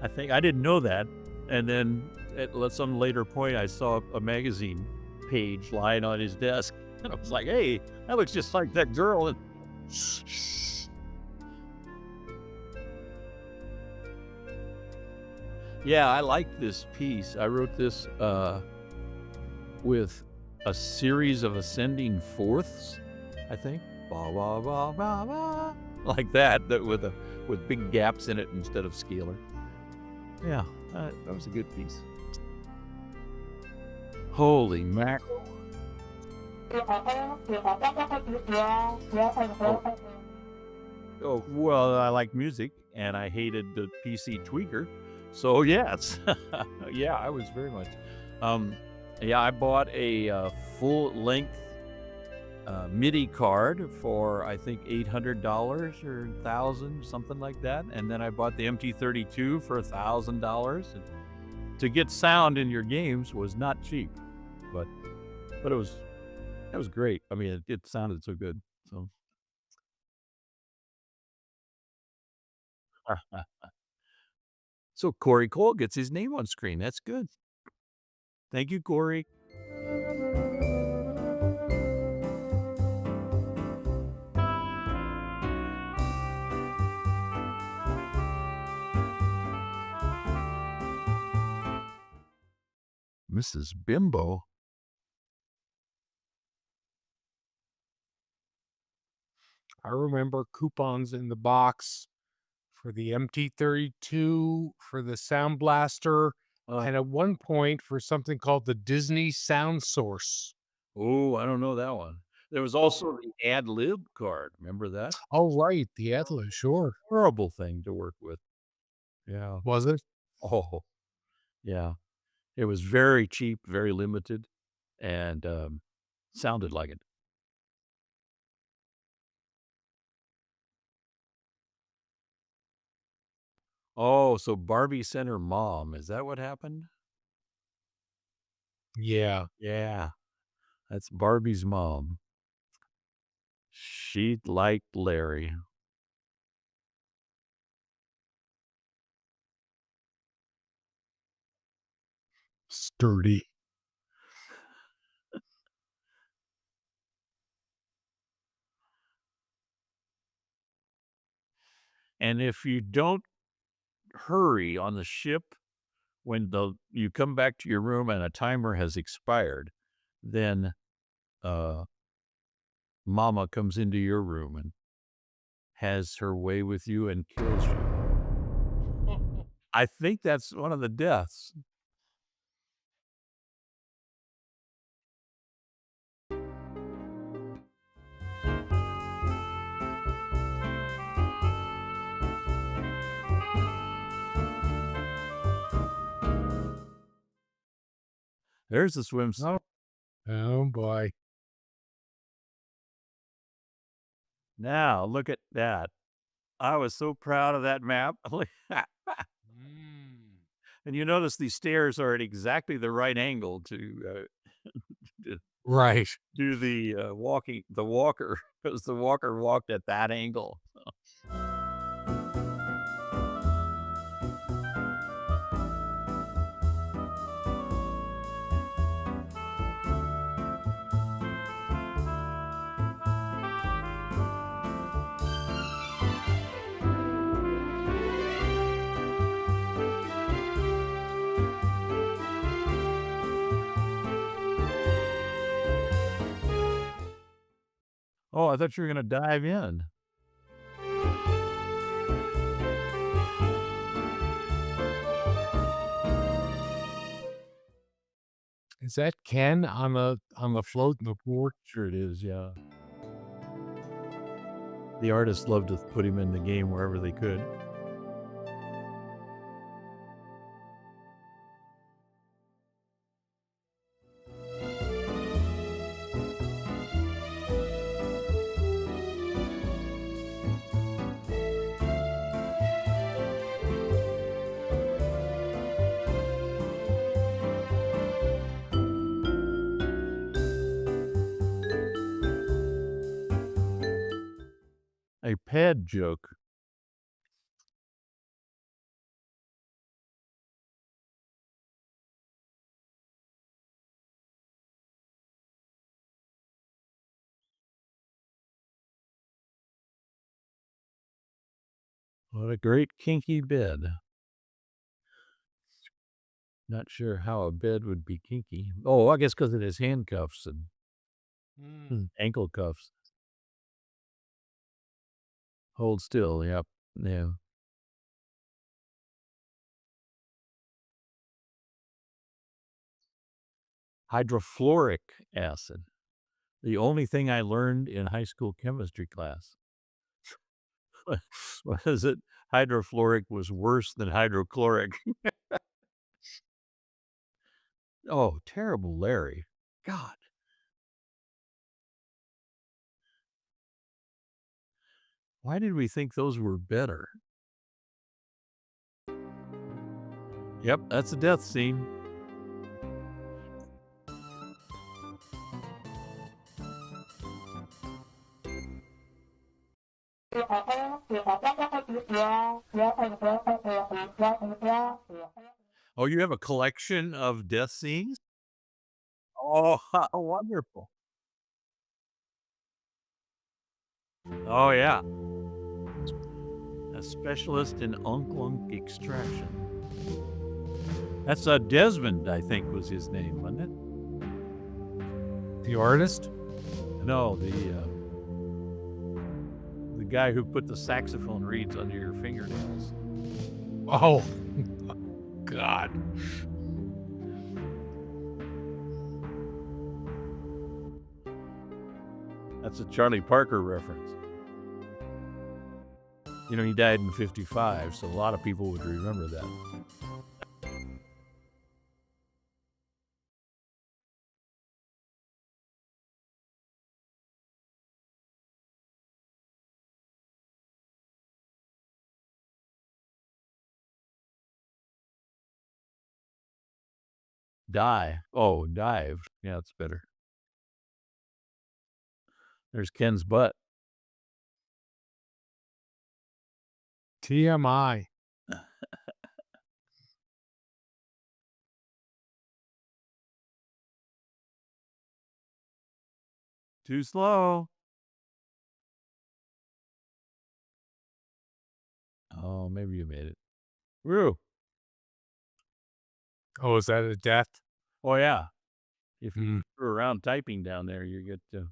I think I didn't know that. And then at some later point, I saw a magazine page lying on his desk, and I was like, "Hey, that looks just like that girl." And yeah, I like this piece. I wrote this with a series of ascending fourths, I think. Ba ba ba ba ba, like that with big gaps in it instead of scalar. Yeah, that was a good piece. Holy mackerel! Oh well, I like music, and I hated the PC tweaker. So yes, yeah, I was very much Um, yeah, I bought a, full length, MIDI card for, I think, $800 or 1,000, something like that, and then I bought the MT32 for $1,000, and to get sound in your games was not cheap, but it was great. I mean, it sounded so good, so so Corey Cole gets his name on screen, that's good. Thank you, Corey. Mrs. Bimbo? I remember coupons in the box for the MT32, for the Sound Blaster, Uh, and at one point for something called the Disney Sound Source. oh, I don't know that one. There was also the ad lib card, remember that? Oh, right, the Atlas, sure. Horrible thing to work with. Yeah. Was it? Oh, yeah. It was very cheap, very limited, and, sounded like it. Oh, so Barbie sent her mom, is that what happened? Yeah, Yeah, that's Barbie's mom. She liked Larry. sturdy. And if you don't hurry on the ship when you come back to your room and a timer has expired, then, uh, mama comes into your room and has her way with you and kills you. I think that's one of the deaths. There's the swims. Oh, oh boy. Now, look at that. I was so proud of that map. Mm. And you notice these stairs are at exactly the right angle to, to Right. do the walker, because the walker walked at that angle. Oh, I thought you were gonna dive in. Is that Ken on the float in the pool? Sure it is, yeah. The artists loved to put him in the game wherever they could. A pad joke. What a great kinky bed. Not sure how a bed would be kinky. Oh, I guess because it has handcuffs and Mm. ankle cuffs. Hold still, yep. Yeah. Hydrofluoric acid. The only thing I learned in high school chemistry class was that hydrofluoric was worse than hydrochloric. Oh, terrible Larry. God. Why did we think those were better? Yep, that's a death scene. Oh, you have a collection of death scenes? Oh, how wonderful. Oh, yeah. A specialist in unk extraction. That's Desmond, I think, was his name, wasn't it? The artist? No, the guy who put the saxophone reeds under your fingernails. Oh, God. That's a Charlie Parker reference. You know, he died in 55, so a lot of people would remember that. Die. Oh, dive. Yeah, it's better. There's Ken's butt. TMI. Too slow. Oh, maybe you made it. Woo. Oh, is that a death? Oh, yeah. If you Mm. screw around typing down there, you get to.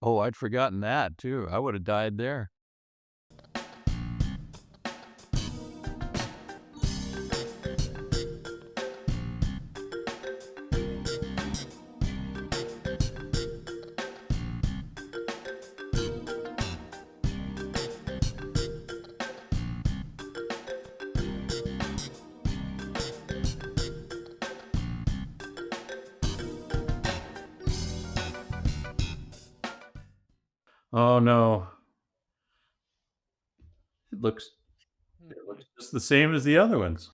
Oh, I'd forgotten that too. I would have died there. Oh no. It looks just the same as the other ones.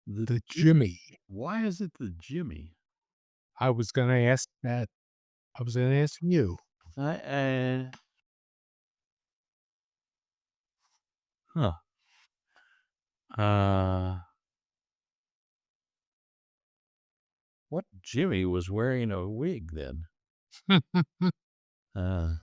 The Jimmy. Why is it the Jimmy? I was going to ask that. I was going to ask you. Huh. What Jimmy was wearing a wig then? Uh,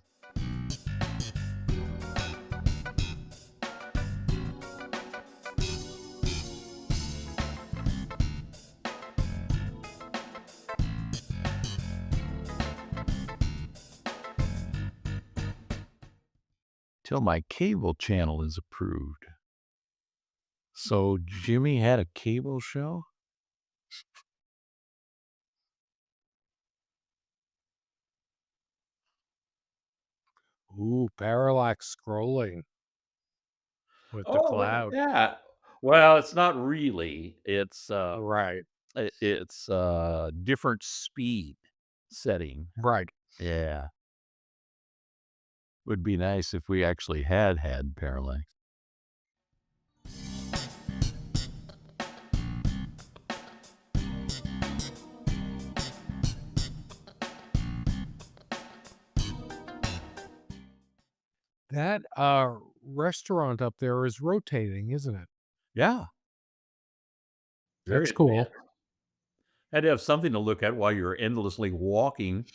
till my cable channel is approved. So Jimmy had a cable show? Ooh, parallax scrolling with the cloud. Yeah. Well, it's not really. It's Right. it's different speed setting. Right. Yeah. Would be nice if we actually had parallax. That restaurant up there is rotating, isn't it? Yeah. That's cool. advanced. Had to have something to look at while you're endlessly walking.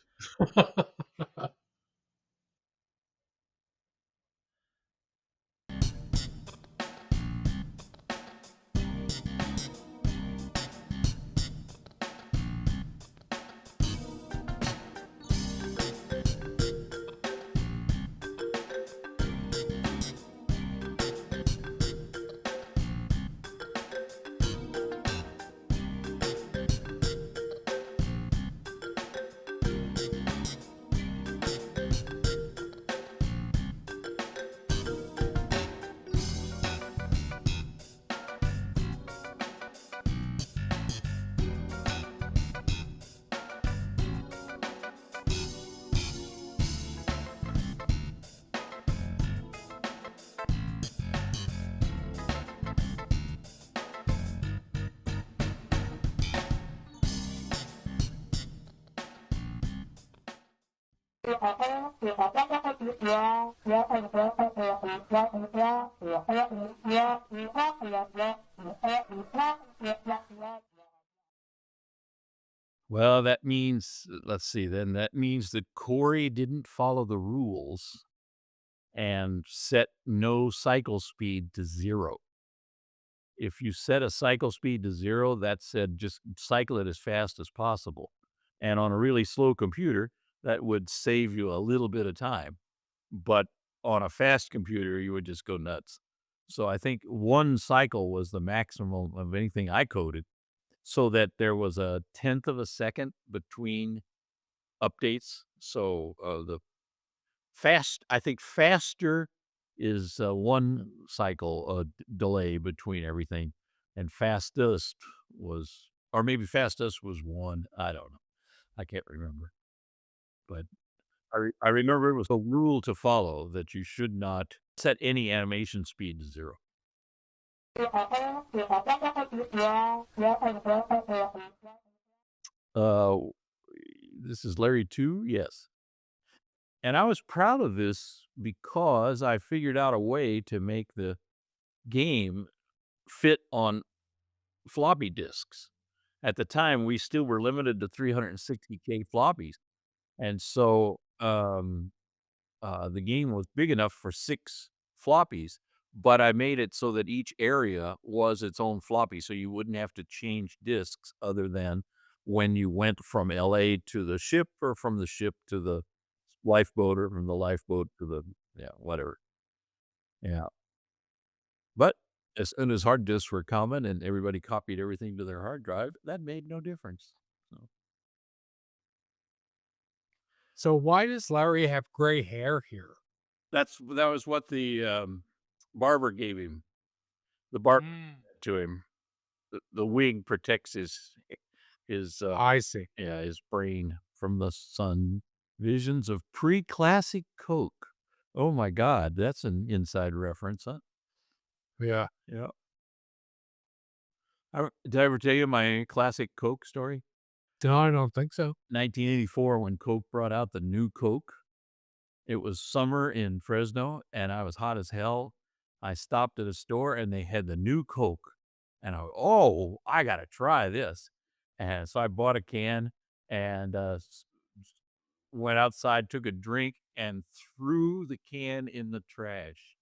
Well, that means, let's see, then that means that Corey didn't follow the rules and set no cycle speed to 0. If you set a cycle speed to 0, that said just cycle it as fast as possible. And on a really slow computer, that would save you a little bit of time. But on a fast computer, you would just go nuts. So I think 1 cycle was the maximum of anything I coded, so that there was a tenth of a second between updates. So, I think faster is, 1 cycle, delay between everything, and fastest was, or maybe fastest was 1, I don't know. I can't remember, but I remember it was a rule to follow that you should not set any animation speed to 0. Uh, this is Larry 2? Yes. And I was proud of this because I figured out a way to make the game fit on floppy disks. At the time, we still were limited to 360K floppies, and so, the game was big enough for 6 floppies, but I made it so that each area was its own floppy, so you wouldn't have to change disks other than when you went from LA to the ship, or from the ship to the lifeboat, or from the lifeboat to the, yeah, whatever. Yeah. But as soon as hard disks were common and everybody copied everything to their hard drive, that made no difference. So So why does Larry have gray hair here? that was what the, barber gave him. The barber to him. The wig protects his, I see. yeah, his brain from the sun. Visions of pre-classic Coke. Oh my god, that's an inside reference, huh? Yeah. Yeah. Did I ever tell you my classic Coke story? No, I don't think so. 1984, when Coke brought out the new Coke. It was summer in Fresno, and I was hot as hell. I stopped at a store, and they had the new Coke, and "Oh, I gotta try this." And so I bought a can and, went outside, took a drink, and threw the can in the trash.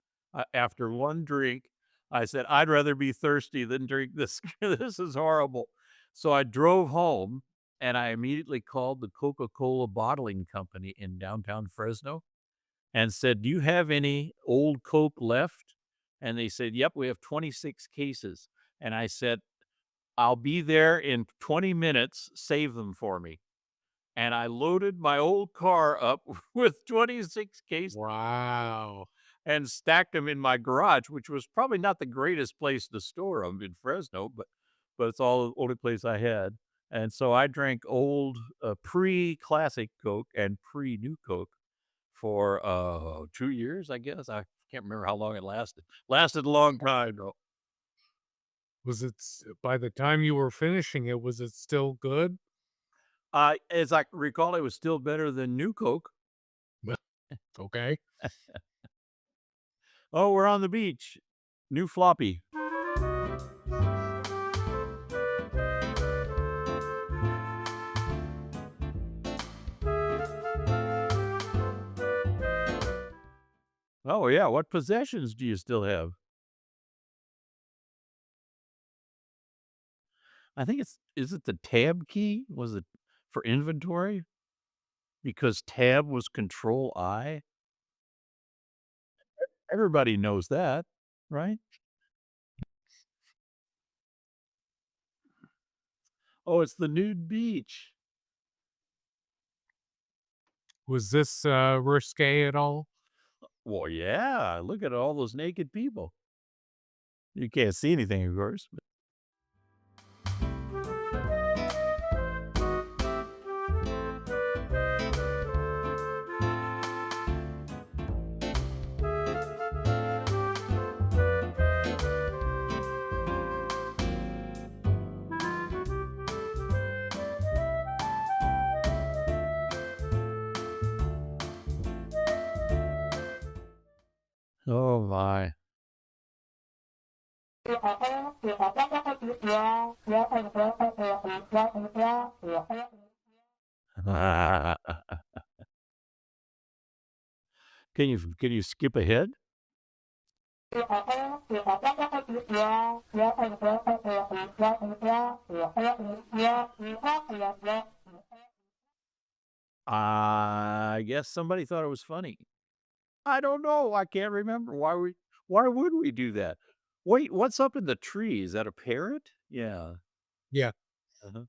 After 1 drink, I said, "I'd rather be thirsty than drink this. This is horrible." So I drove home, and I immediately called the Coca-Cola bottling company in downtown Fresno and said, "Do you have any old Coke left?" And they said, "Yep, we have 26 cases." And I said, "I'll be there in 20 minutes. Save them for me." And I loaded my old car up with 26 cases Wow. and stacked them in my garage, which was probably not the greatest place to store them in Fresno, but it's all the only place I had. And so I drank old, pre-classic Coke and pre-new Coke for, 2 years, I guess. I can't remember how long it lasted. Lasted a long time, though. Was it by the time you were finishing it, was it still good? As I recall, it was still better than new Coke. Well, okay. "Oh, we're on the beach. New floppy." "Oh, yeah, what possessions do you still have?" I think is it the tab key? Was it for inventory? Because tab was control I? Everybody knows that, right? Oh, it's the nude beach. Was this risque at all? Well, yeah, look at all those naked people. You can't see anything, of course. Oh, my. Can you skip ahead? I guess somebody thought it was funny. I don't know. I can't remember. Why would we do that? Wait, what's up in the tree? Is that a parrot? Yeah. Yeah. Uh-huh.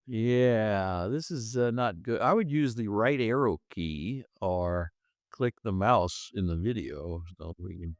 Yeah, this is not good. I would use the right arrow key or click the mouse in the video so we can.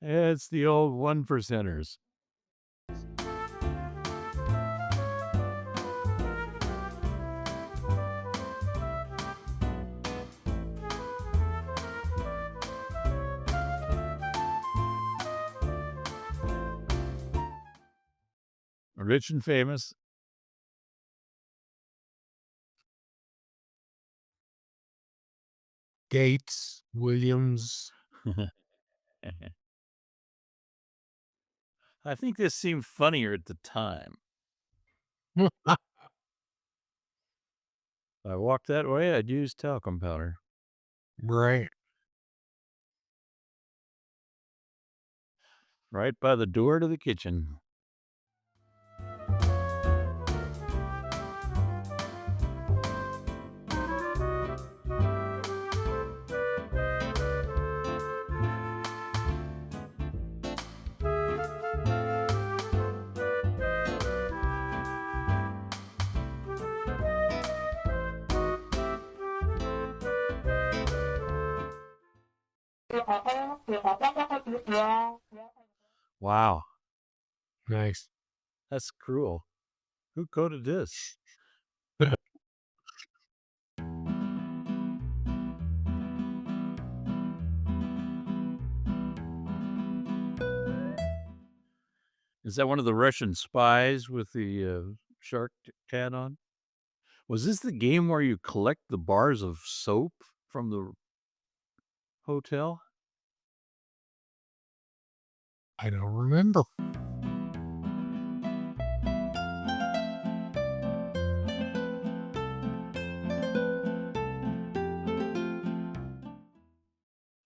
It's the old one percenters. Rich and famous. Gates, Williams. I think this seemed funnier at the time. If I walked that way, I'd use talcum powder. Right. Right by the door to the kitchen. Wow, Nice. that's cruel. Who coded this? Is that one of the Russian spies with the shark tat on? Was this the game where you collect the bars of soap from the hotel? I don't remember.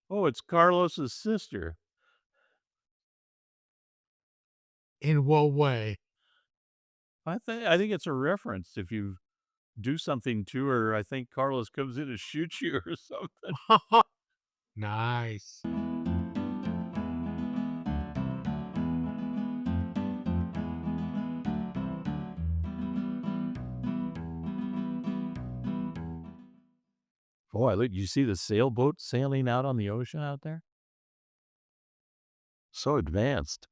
Oh, it's Carlos's sister. In what way? I think it's a reference. If you do something to her, I think Carlos comes in and shoots you or something. Nice. Boy, look, you see the sailboat sailing out on the ocean out there? So advanced.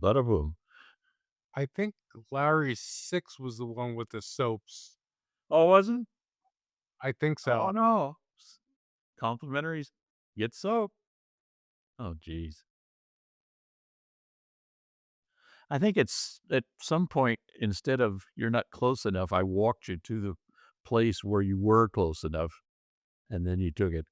Bada boom. I think Larry 6 was the one with the soaps. Oh, wasn't? I think Oh, so. no. Complimentaries. Get soap. Oh, geez. I think it's at some point, instead of you're not close enough, I walked you to the place where you were close enough, and then you took it.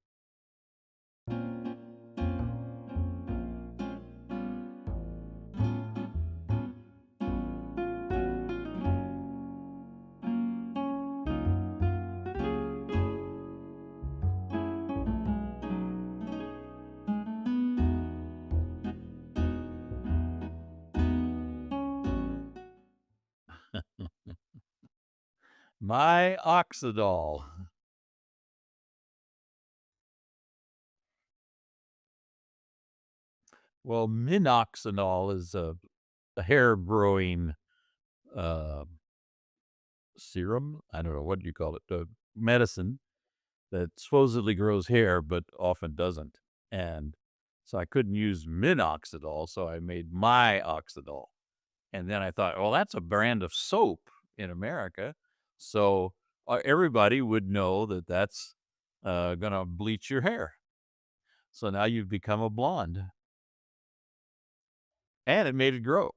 My Oxidol. Well, minoxidil is a hair growing uh, serum. I don't know what you call it. Medicine that supposedly grows hair, but often doesn't. And so I couldn't use minoxidil, so I made my oxidol. And then I thought, well, that's a brand of soap in America, so everybody would know that that's going to bleach your hair. So now you've become a blonde, and it made it grow.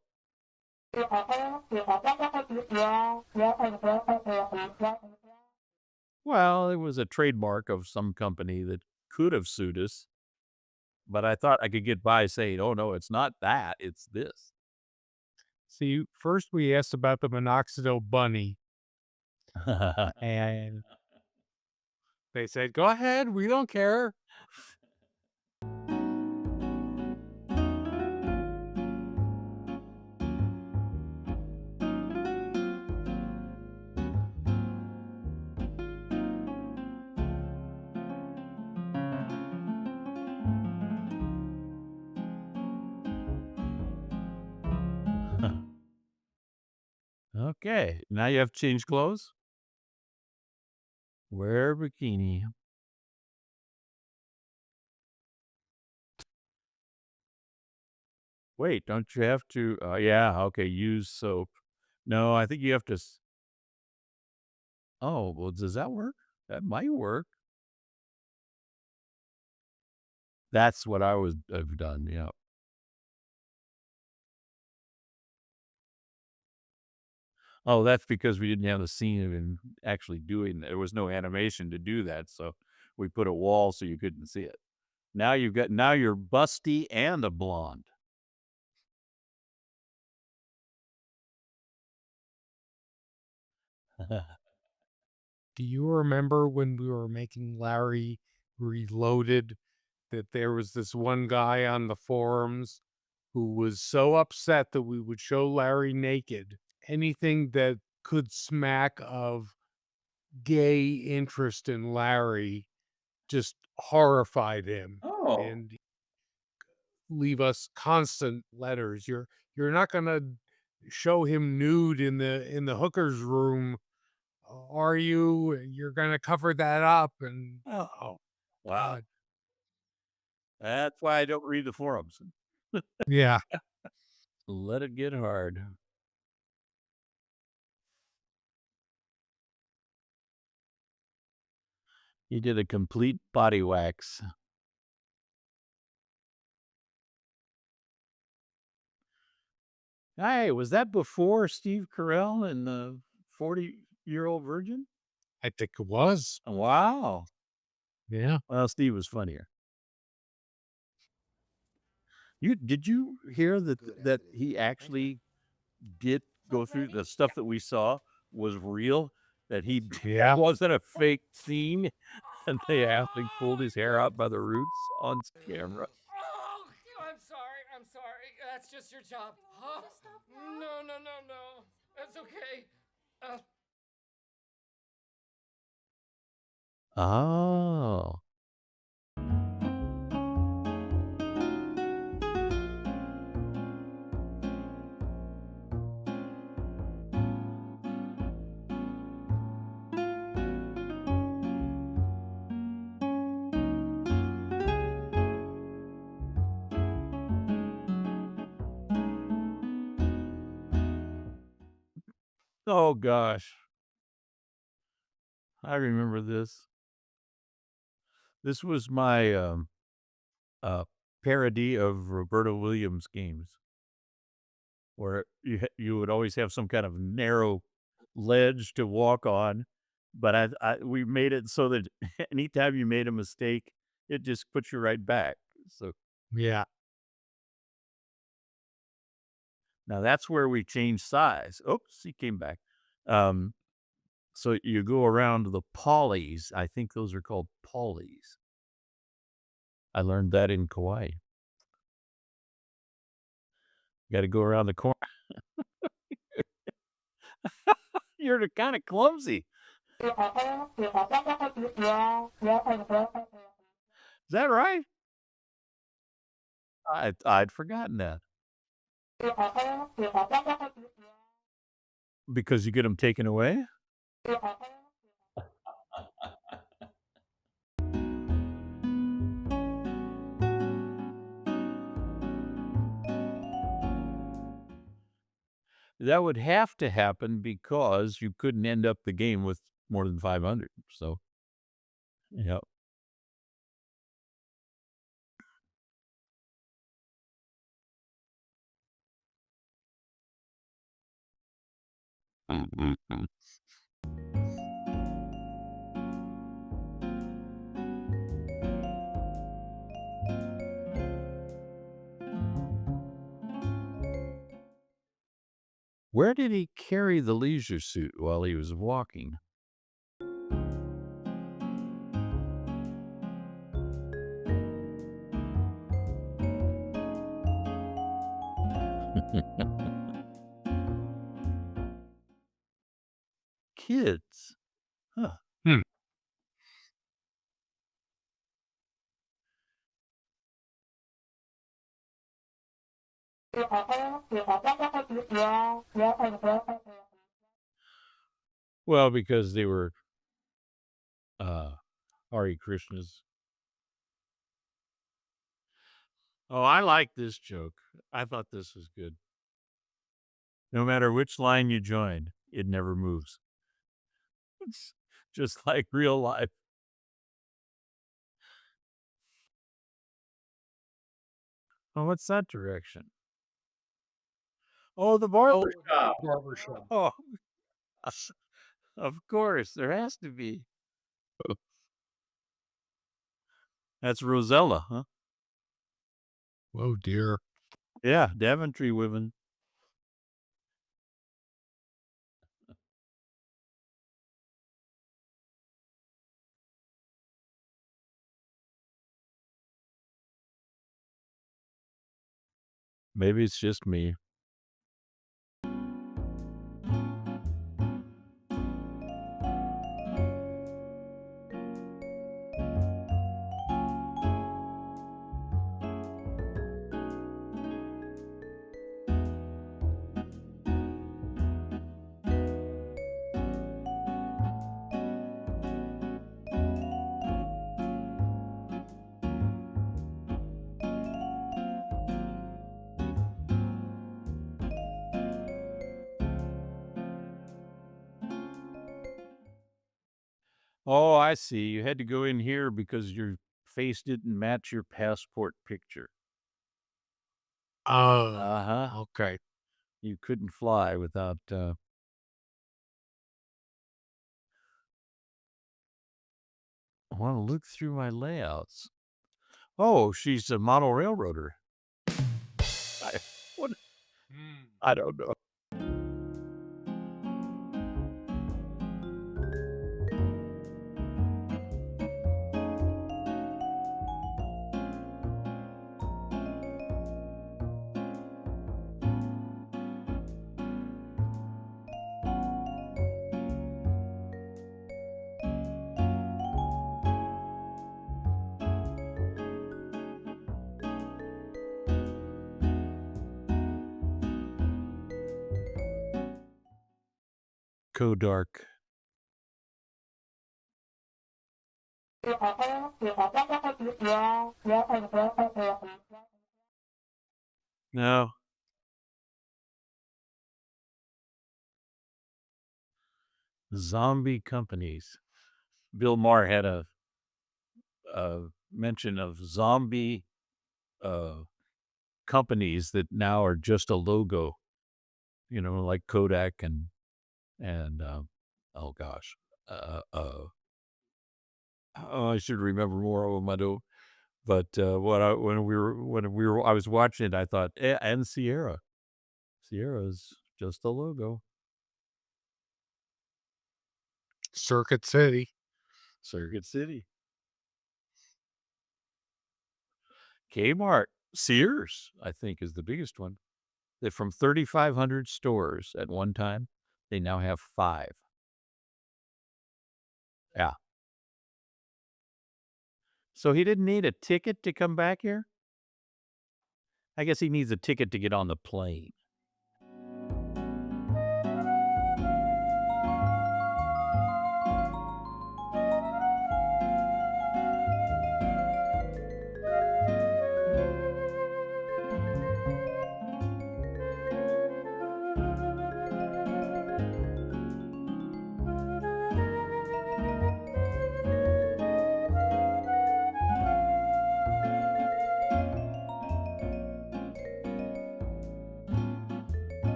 Well, it was a trademark of some company that could have sued us, but I thought I could get by saying, "Oh, no, it's not that, it's this." See, first we asked about the minoxidil bunny, and they said, "Go ahead, we don't care." Okay, now you have to change clothes? Wear a bikini. Wait, don't you have to yeah, okay, use soap. No, I think you have to oh, well, does that work? That might work. That's what I would have done, yeah. Oh, that's because we didn't have the scene of him actually doing there was no animation to do that, so we put a wall so you couldn't see it. Now you're busty and a blonde. Do you remember when we were making Larry Reloaded that there was this one guy on the forums who was so upset that we would show Larry naked? Anything that could smack of gay interest in Larry just horrified him Oh. and leave us constant letters. You're not gonna show him nude in the hooker's room, are you? You're gonna cover that up and Oh, wow. God. That's why I don't read the forums. Yeah. Let it get hard. He did a complete body wax. Hey, was that before Steve Carell and the 40-year-old virgin? I think it was. Wow. Yeah. Well, Steve was funnier. Did you hear that he actually did go through the stuff that we saw was real? That he Yeah. wasn't a fake scene, and they actually pulled his hair out by the roots on camera. Oh, I'm sorry. I'm sorry. That's just your job. Huh? No, no, no, no. That's okay. Oh. Oh gosh, I remember this. This was my uh, parody of Roberta Williams games, where you would always have some kind of narrow ledge to walk on, but we made it so that anytime you made a mistake, it just puts you right back. So Yeah. now that's where we changed size. Oops, he came back. Um, so you go around the polys. I think those are called polys. I learned that in Kauai. Got to go around the corner. You're kind of clumsy. Is that right? I'd forgotten that. Because you get them taken away? That would have to happen because you couldn't end up the game with more than 500. So, yeah. Where did he carry the leisure suit while he was walking? Kids. Huh. Hmm. Well, because they were Hare Krishnas. Oh, I like this joke. I thought this was good. No matter which line you join, it never moves. It's just like real life. Oh, what's that direction? Oh, the barber shop. Barbershop. Oh, of course, there has to be. That's Rosella, huh? Oh dear. Yeah, Daventry women. Maybe it's just me. Oh, I see. You had to go in here because your face didn't match your passport picture. Oh, Uh-huh. okay. You couldn't fly without, I wanna look through my layouts. Oh, she's a model railroader. I what I don't know. Codark. No. Zombie companies. Bill Maher had a mention of zombie uh, companies that now are just a logo, like Kodak and oh gosh, uh, uh, oh, I should remember more of them. I don't. But when I was watching it, I thought, and Sierra. Sierra is just a logo. Circuit City. Circuit City. Kmart. Sears, I think, is the biggest one. That from 3,500 stores at one time, they now have 5. Yeah. So he didn't need a ticket to come back here? I guess he needs a ticket to get on the plane.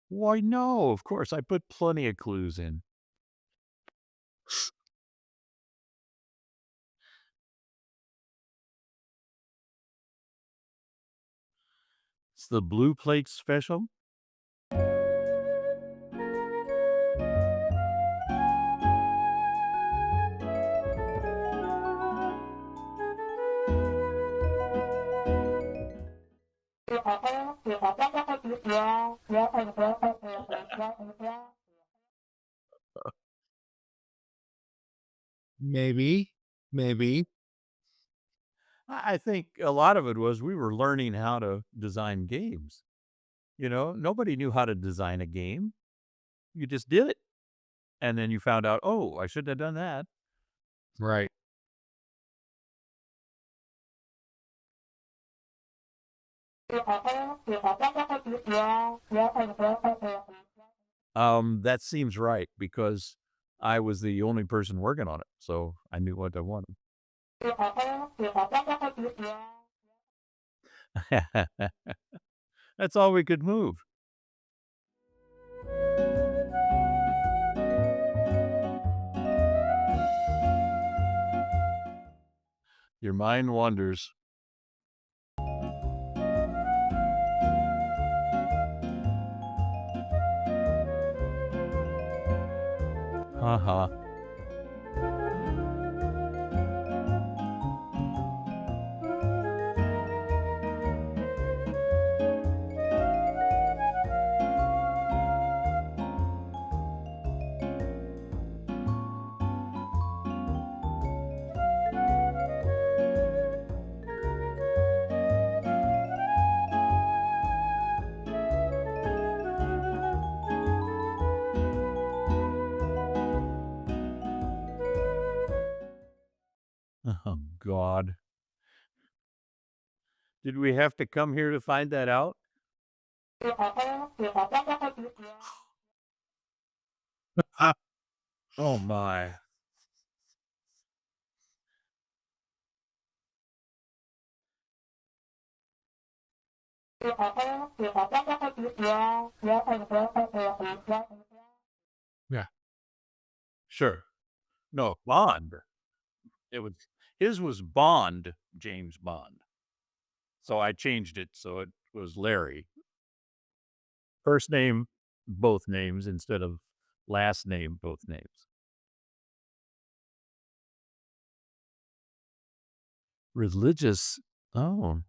Why, no, of course, I put plenty of clues in. It's the Blue Plate Special. Maybe. Maybe. I think a lot of it was we were learning how to design games. Nobody knew how to design a game. You just did it. And then you found out, oh, I shouldn't have done that. Right. That seems right because I was the only person working on it, so I knew what I wanted. That's all we could move. Your mind wanders. Haha. Oh, God. Did we have to come here to find that out? Oh, my. Yeah. Sure. No, Bond. His was Bond, James Bond. So I changed it so it was Larry. First name, both names instead of last name, both names. Religious. Oh.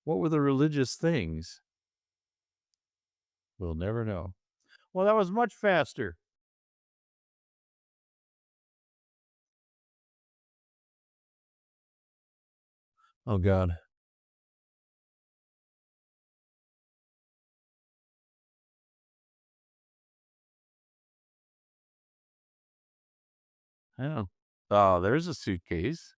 What were the religious things? We'll never know. Well, that was much faster. Oh, God. Oh. Oh, there's a suitcase.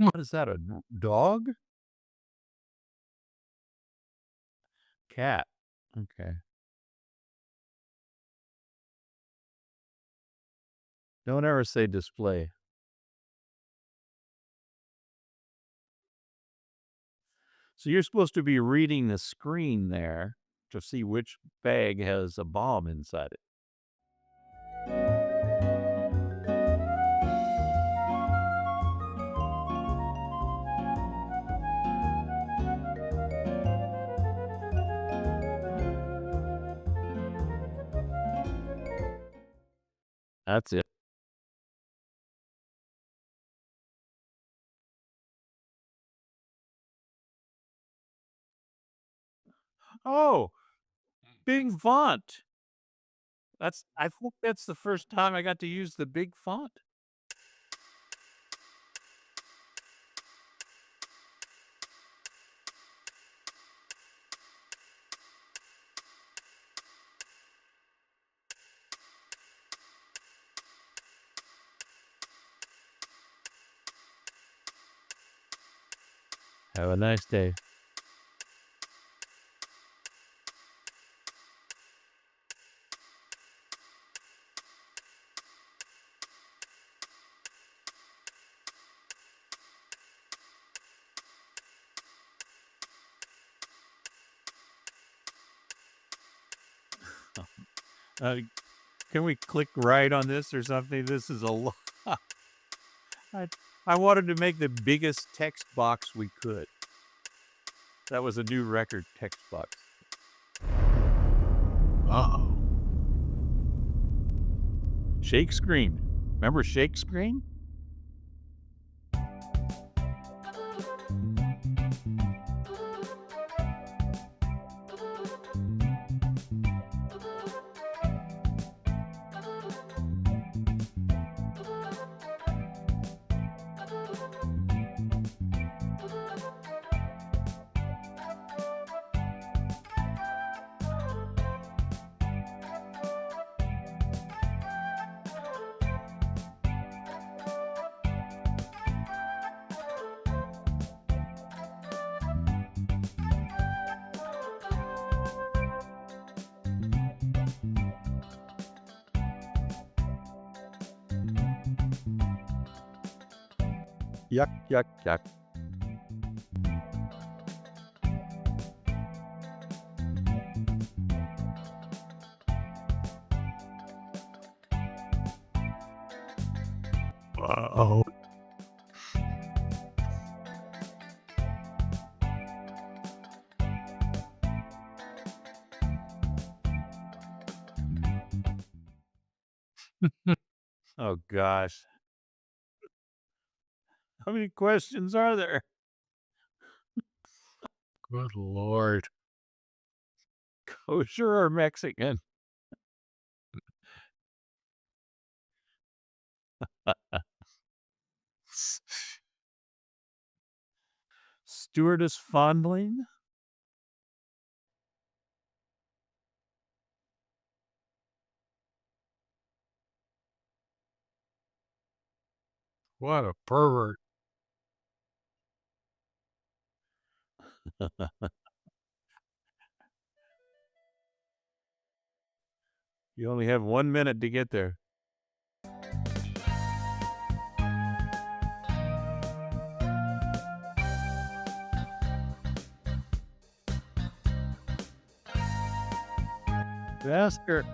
What is that, a dog? Cat. Okay. Don't ever say display. So you're supposed to be reading the screen there to see which bag has a bomb inside it. That's it. Oh, big font. I think that's the first time I got to use the big font. Have a nice day. Can we click right on this or something? This is a lot. I wanted to make the biggest text box we could. That was a new record, text box. Uh-oh. Shake screen. Remember shake screen? Yuck, yuck, yuck. Uh-oh. Oh, gosh. How many questions are there? Good Lord. Kosher or Mexican? Stewardess fondling? What a pervert. You only have 1 minute to get there. Faster.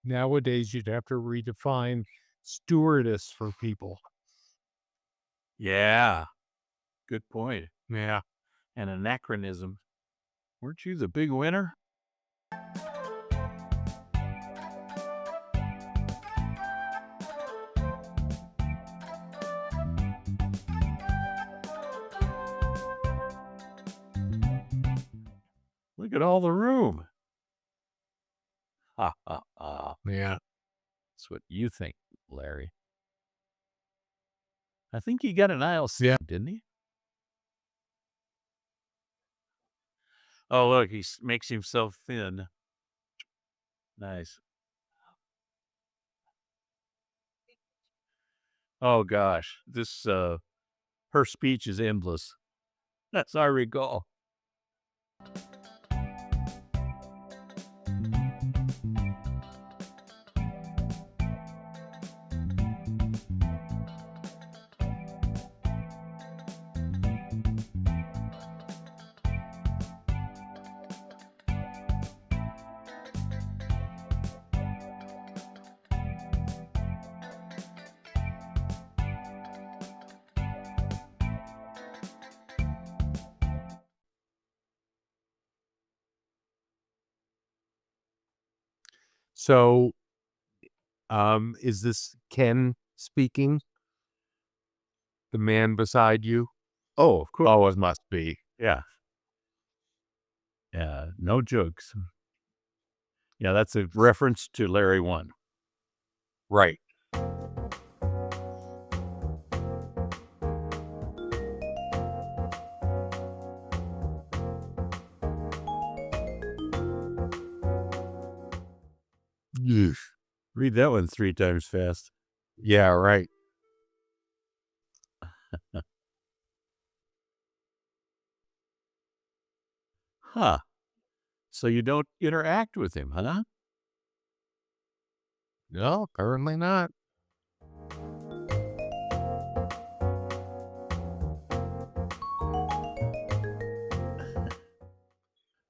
Nowadays, you'd have to redefine stewardess for people. Yeah. Good point. Yeah. An anachronism. Weren't you the big winner? Look at all the room. Ha ha ha. Yeah. That's what you think, Larry. I think he got an ILC, Yeah. didn't he? Oh, look, he makes himself thin. Nice. Oh gosh, this her speech is endless. That's I recall. So, is this Ken speaking? The man beside you? Oh, of course. Oh, it must be. Yeah. Yeah, no jokes. Yeah, that's a reference to Larry 1. Right. Yeesh. Read that one 3 times fast. Yeah, right. Huh. So you don't interact with him, huh? No, apparently not.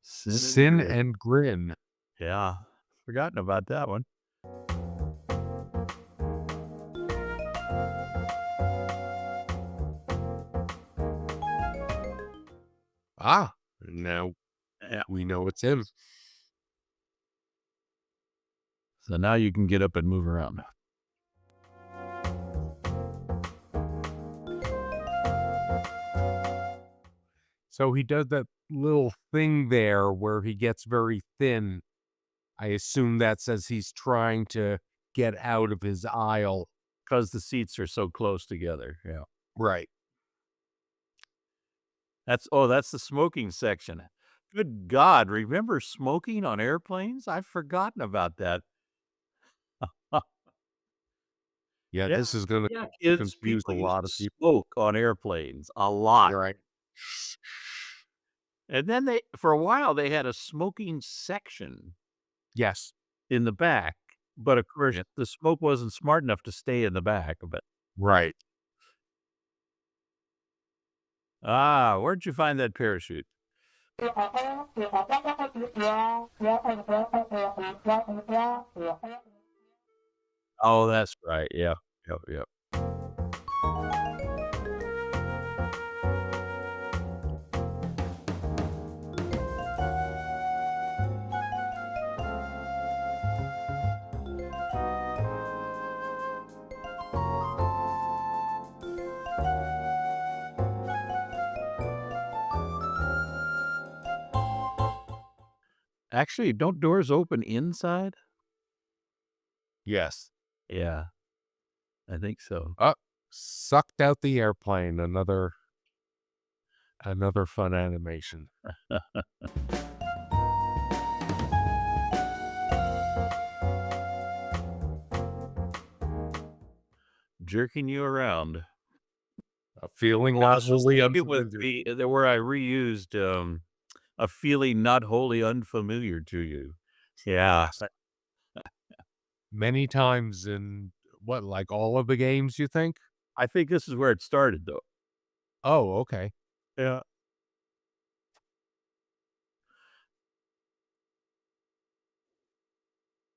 Sin and Grin. Yeah, forgotten about that one. Ah, now Yeah. we know it's him. So now you can get up and move around. So he does that little thing there where he gets very thin. I assume that says he's trying to get out of his aisle. Because the seats are so close together. Yeah. Right. That's the smoking section. Good God, remember smoking on airplanes? I've forgotten about that. Yeah, this is going to Yeah, kids, confuse a people lot of used to people. smoke on airplanes a lot. Right. And then for a while, they had a smoking section Yes. in the back. But of course, the smoke wasn't smart enough to stay in the back. But Right. where'd you find that parachute? Oh, that's right. Yeah. Yep. Yep. Actually, don't doors open inside? Yes. Yeah, I think so. Sucked out the airplane. Another fun animation. Jerking you around. A feeling wildly It was unfamiliar. where I reused a feeling not wholly unfamiliar to you. Yeah. Many times in what, like all of the games, you think? I think this is where it started, though. Oh, okay. Yeah.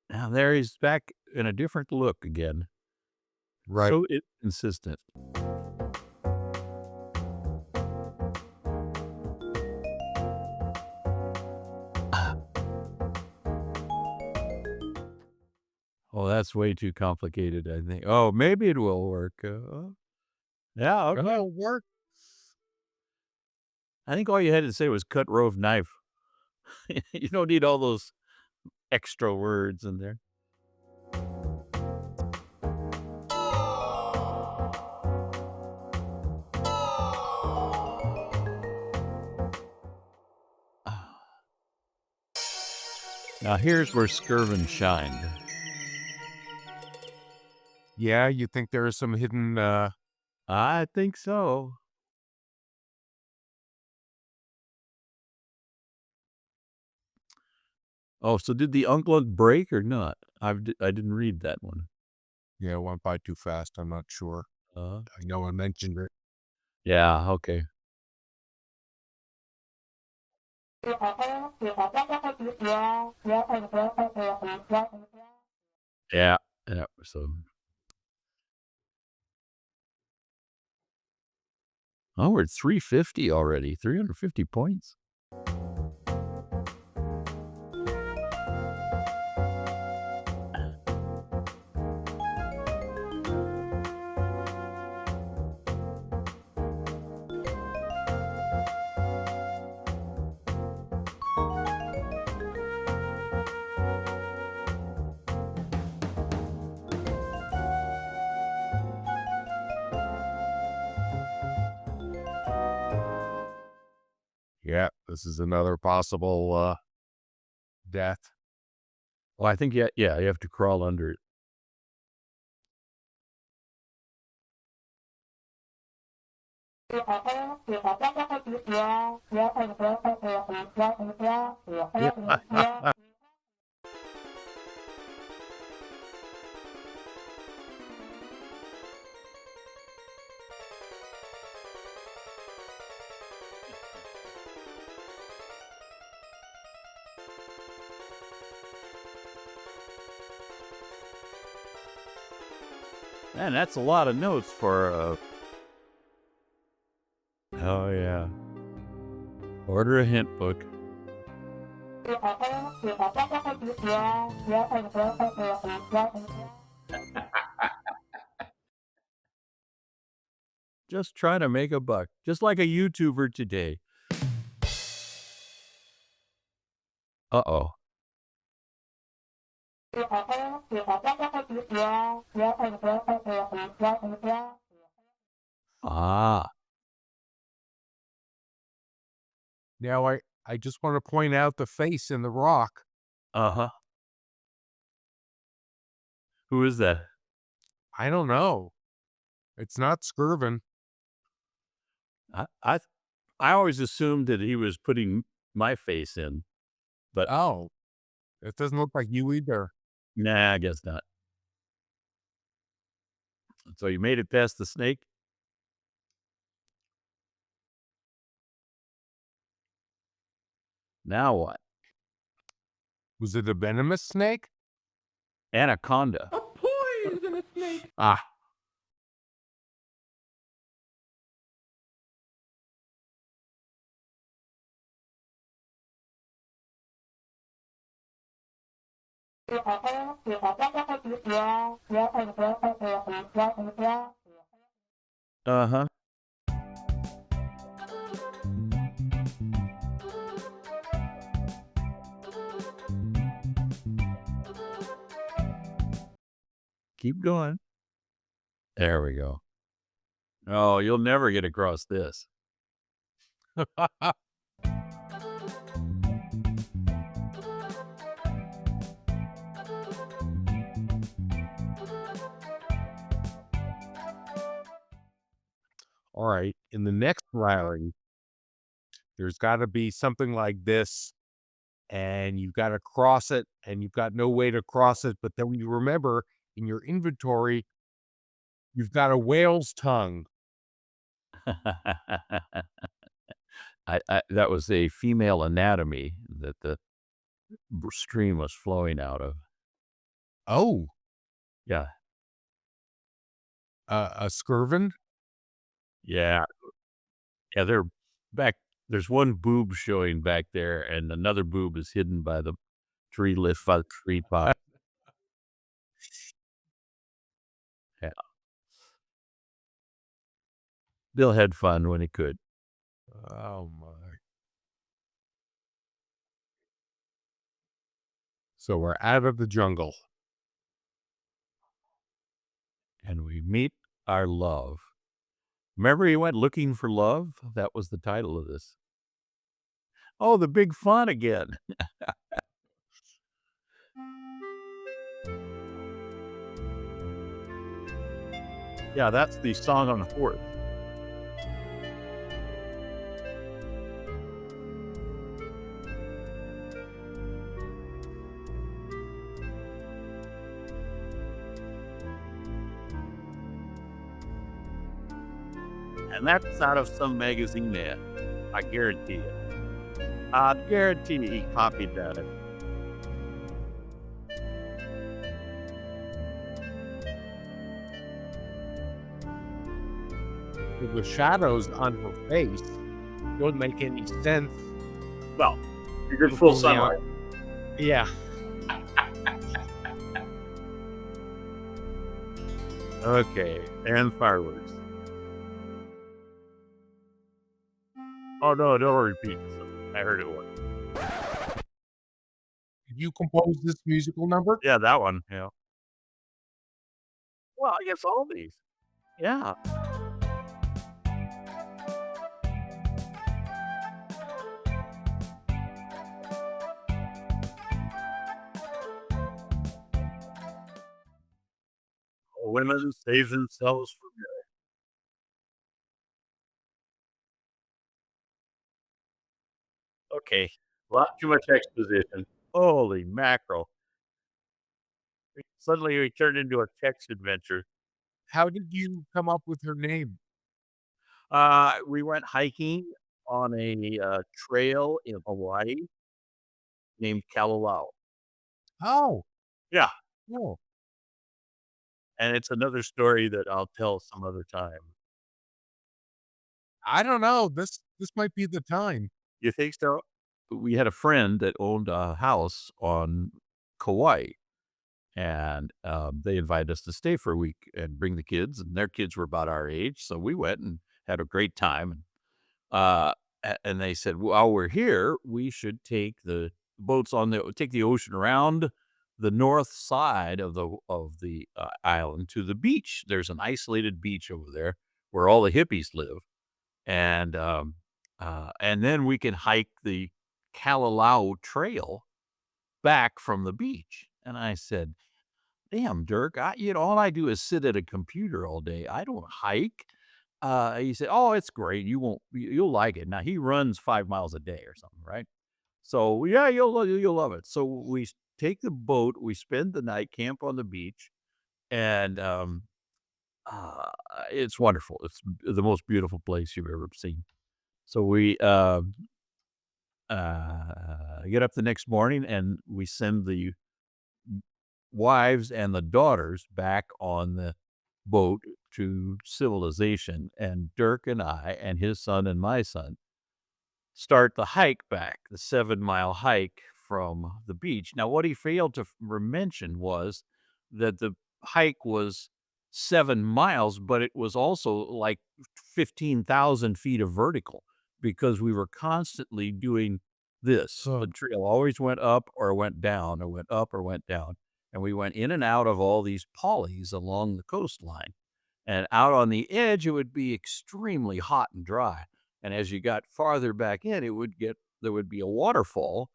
Now there he's back in a different look again. Right. So inconsistent. that's way too complicated, I think. Oh, maybe it will work. Yeah, okay. It'll work. I think all you had to say was cut rove knife. You don't need all those extra words in there. Now here's where Skirvin shined. Yeah, you think there is some hidden I think so. Oh, so did the ungulate break or not? I didn't read that one. yeah, it went by too fast. I'm not sure. Uh, I know I mentioned it. yeah, okay. Yeah, yeah. So, oh, we're at 350 already. 350 points. Yeah, this is another possible death. Well, I think yeah, you have to crawl under it. Man, that's a lot of notes for oh yeah. Order a hint book. Just trying to make a buck, just like a YouTuber today. Uh-oh. Ah, Now I just want to point out the face in the rock. uh-huh. Who is that? I don't know. It's not Skirvin. I always assumed that he was putting my face in, but Oh, it doesn't look like you either. nah, I guess not. So you made it past the snake? Now what? Was it a venomous snake? Anaconda. A poisonous snake. Ah, Uh-huh. Keep going. There we go. Oh, you'll never get across this. all right. In the next rally, there's got to be something like this, and you've got to cross it, and you've got no way to cross it. But then you remember in your inventory, you've got a whale's tongue. That was a female anatomy that the stream was flowing out of. Oh, Yeah. a Skirvin? Yeah. Yeah, they're back. There's one boob showing back there, and another boob is hidden by the tree top. Yeah. Bill had fun when he could. Oh my. So we're out of the jungle. And we meet our love. Remember he went looking for love? That was the title of this. Oh, the big fun again. Yeah, that's the song on the horse. And that's out of some magazine ad. I guarantee it. I guarantee he copied that. With the shadows on her face don't make any sense. Well, you're in full From the out- sunlight. Yeah. Okay, and fireworks. Oh, no, don't repeat this. I heard it once. Did you compose this musical number? Yeah, that one, yeah. Well, I guess all these. Yeah. Women save themselves for good. Okay, a lot too much exposition. Holy mackerel. Suddenly we turned into a text adventure. How did you come up with her name? We went hiking on a trail in Hawaii named Kalalau. Oh, Yeah, cool. and it's another story that I'll tell some other time. I don't know. This might be the time. You think so? We had a friend that owned a house on Kauai, and they invited us to stay for a week and bring the kids, and their kids were about our age, so we went and had a great time. Uh, and they said, while we're here, we should take the boats take the ocean around the north side of the island to the beach. There's an isolated beach over there where all the hippies live, and then we can hike the Kalalau Trail back from the beach. And I said, "Damn, Dirk, all I do is sit at a computer all day. I don't hike." He said, "Oh, it's great. You'll like it." Now he runs 5 miles a day or something, right? So yeah, you'll love it. So take the boat, we spend the night, camp on the beach, and uh, it's wonderful. It's the most beautiful place you've ever seen. So we get up the next morning and we send the wives and the daughters back on the boat to civilization. And Dirk and I and his son and my son start the hike back, the 7-mile hike from the beach. Now, what he failed to mention was that the hike was 7 miles, but it was also like 15,000 feet of vertical because we were constantly doing this. The trail always went up or went down or went up or went down. And we went in and out of all these polys along the coastline. And out on the edge, it would be extremely hot and dry. And as you got farther back in, there would be a waterfall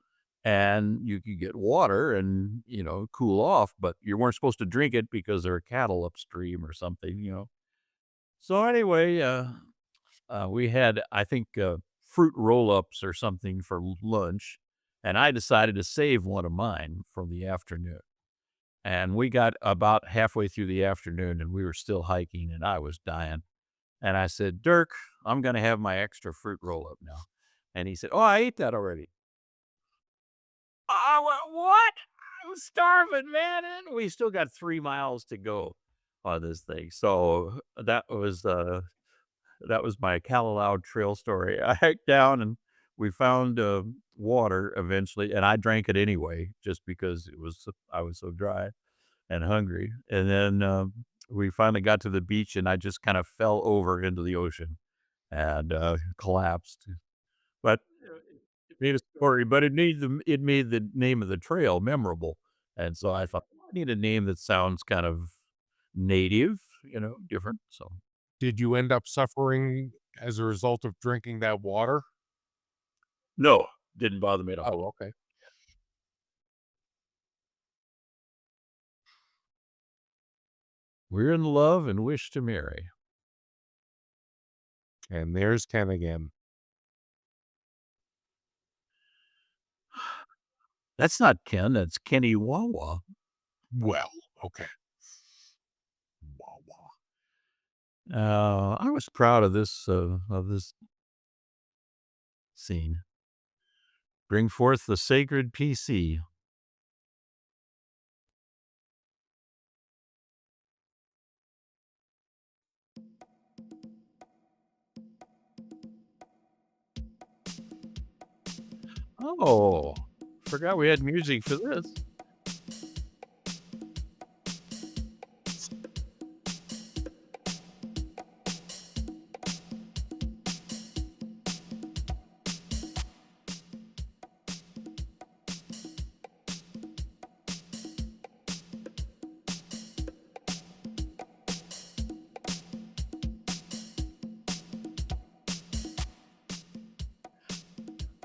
and you could get water and, cool off, but you weren't supposed to drink it because there were cattle upstream or something. So anyway, we had, I think, fruit roll-ups or something for lunch, and I decided to save one of mine from the afternoon. And we got about halfway through the afternoon and we were still hiking and I was dying. And I said, "Dirk, I'm going to have my extra fruit roll up now." And he said, "Oh, I ate that already." What? I'm starving, man. And we still got 3 miles to go on this thing. So that was my Kalalau Trail story. I hiked down and we found water eventually, and I drank it anyway, just because I was so dry and hungry. And then we finally got to the beach, and I just kind of fell over into the ocean and collapsed. But it made a story, but it made the name of the trail memorable. And so I thought, I need a name that sounds kind of native, different. So Did you end up suffering as a result of drinking that water? no, didn't bother me at all. Oh, okay. We're in love and wish to marry. And there's Ken again. That's not Ken, that's Kenny Wawa. Well, okay. Wawa. I was proud of this scene. Bring forth the sacred PC. Oh, forgot we had music for this.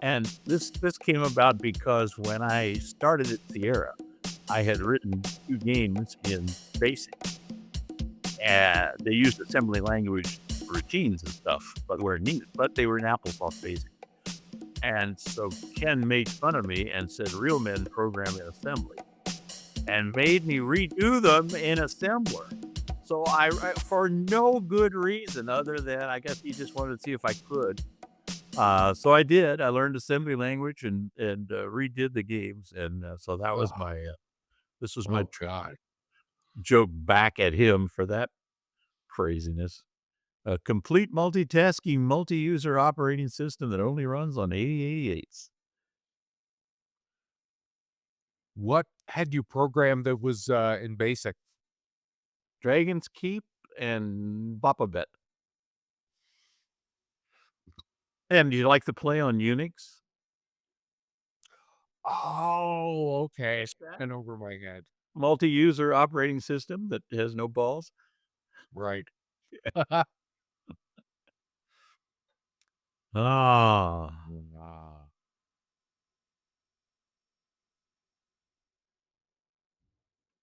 And this came about because when I started at Sierra, I had written 2 games in BASIC, and they used assembly language routines and stuff, but where needed, but they were in AppleSoft BASIC. And so Ken made fun of me and said, "Real men program in assembly," and made me redo them in assembler. So I for no good reason other than I guess he just wanted to see if I could. So I did. I learned assembly language and redid the games, and so that was Oh, this was my oh God. joke back at him for that craziness. A complete multitasking, multi-user operating system that only runs on 8088s. What had you programmed that was in BASIC? Dragon's Keep and Bapabet. And do you like to play on Unix? Oh, okay. Like that? And over my head. Multi-user operating system that has no balls? Right. Ah, Ah.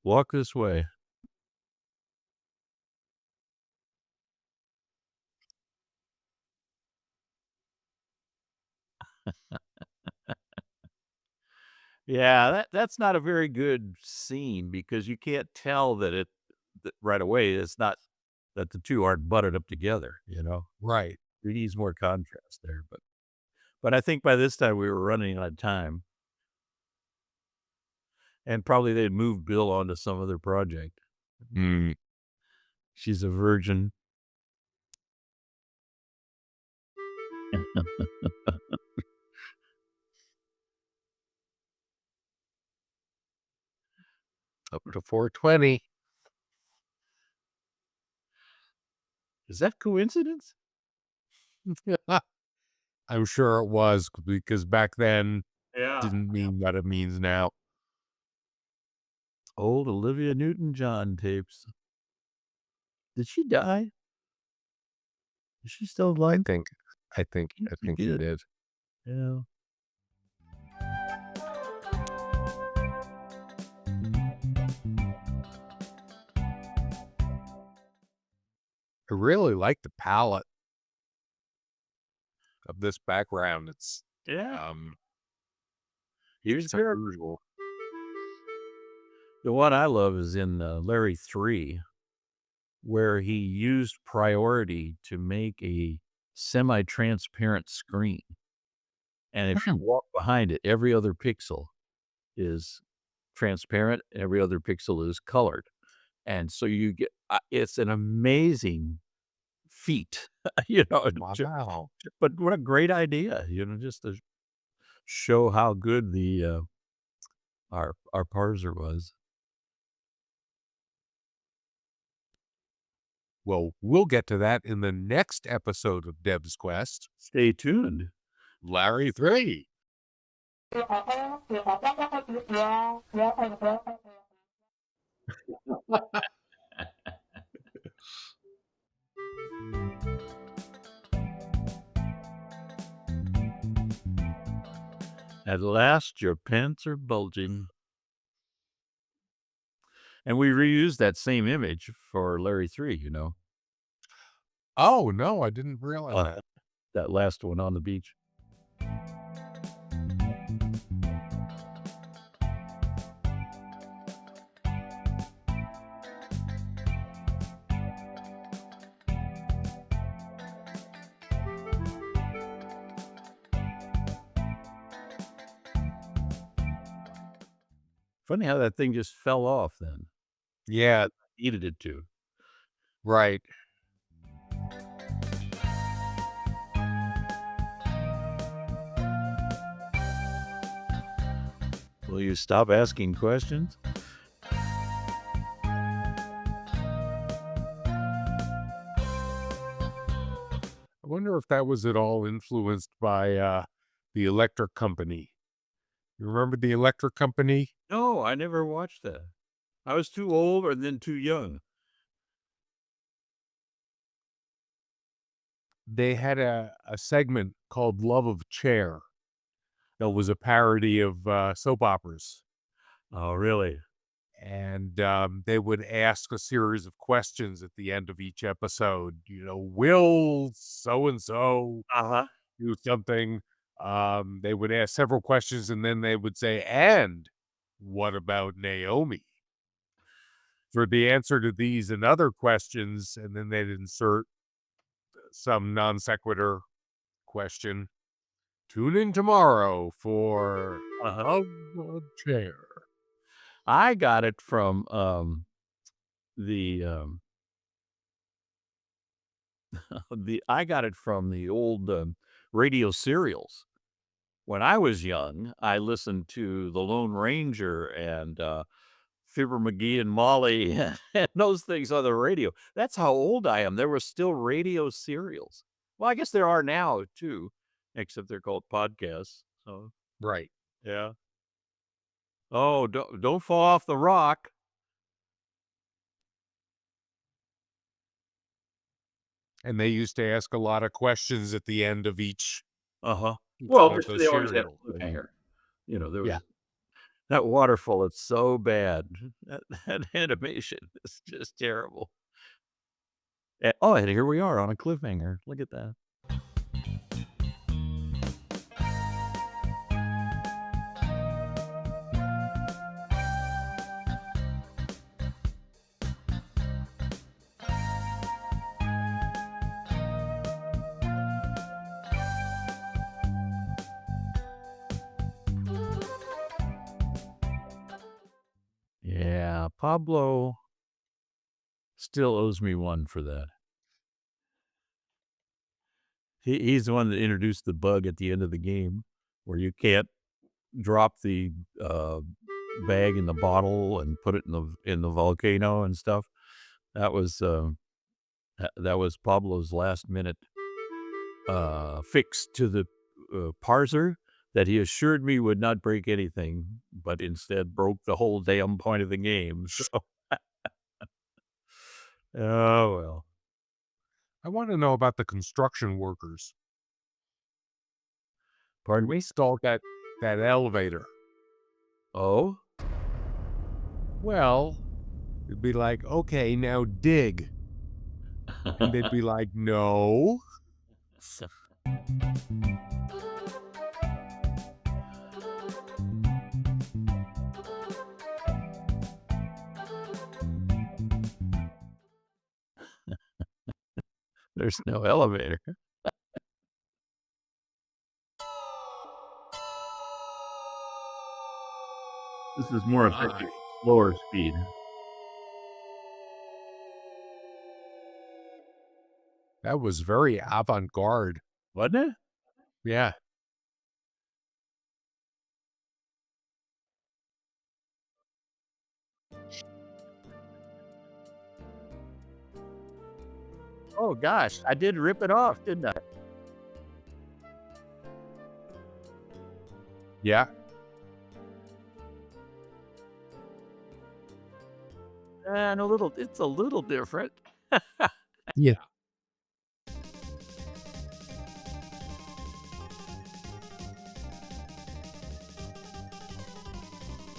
walk this way. Yeah, that's not a very good scene because you can't tell that right away, it's not that the 2 aren't butted up together, Right. It needs more contrast there, but I think by this time we were running out of time, and probably they'd moved Bill on to some other project. Mm. She's a virgin. Up to 420. Is that coincidence? I'm sure it was because back then Yeah. didn't mean what it means now. Old Olivia Newton-John tapes. Did she die? Is she still I alive? think I think She I think he did. did. Yeah. I really like the palette of this background. It's Yeah. Here's it's Vera. unusual. The one I love is in Larry 3, where he used priority to make a semi-transparent screen. And if you walk behind it, every other pixel is transparent, every other pixel is colored. And so you get it's an amazing feat, Wow. but what a great idea, just to show how good the our parser was. Well, we'll get to that in the next episode of DevsQuest. Stay tuned. Larry 3. At last, your pants are bulging. And we reused that same image for Larry 3, you know. Oh, no, I didn't realize that. That last one on the beach. Funny how that thing just fell off then. Yeah, Needed it to. right. Will you stop asking questions? I wonder if that was at all influenced by the electric company. You remember the electric company? No, I never watched that. I was too old or then too young. They had a segment called Love of Chair that was a parody of soap operas. Oh, really? And they would ask a series of questions at the end of each episode. You know, will so-and-so Uh-huh. do something? They would ask several questions, and then they would say, and what about Naomi? For the answer to these and other questions, and then they'd insert some non sequitur question. Tune in tomorrow for Uh-huh. a chair. I got it from the I got it from the old radio serials. When I was young, I listened to the Lone Ranger and Fibber McGee and Molly and those things on the radio. That's how old I am. There were still radio serials. Well, I guess there are now too, except they're called podcasts. So Right. yeah. Oh, don't fall off the rock. And they used to ask a lot of questions at the end of each Uh-huh. each Well, one of but those they always had serials. a cliffhanger. You know, there was Yeah. that waterfall. It's so bad. That animation is just terrible. Oh, and here we are on a cliffhanger. Look at that. Yeah, Pablo still owes me one for that. He's the one that introduced the bug at the end of the game where you can't drop the bag in the bottle and put it in the volcano and stuff. That was that was Pablo's last minute fix to the parser that he assured me would not break anything, but instead broke the whole damn point of the game. So, oh well. I want to know about the construction workers Pardon who me? installed that elevator. Oh, Well, it'd be like, okay, now dig. And they'd be like, no. there's no elevator. This is more effective, slower speed. That was very avant-garde. Wasn't it? Yeah. Oh gosh, I did rip it off, didn't I? Yeah. And it's a little different. Yeah.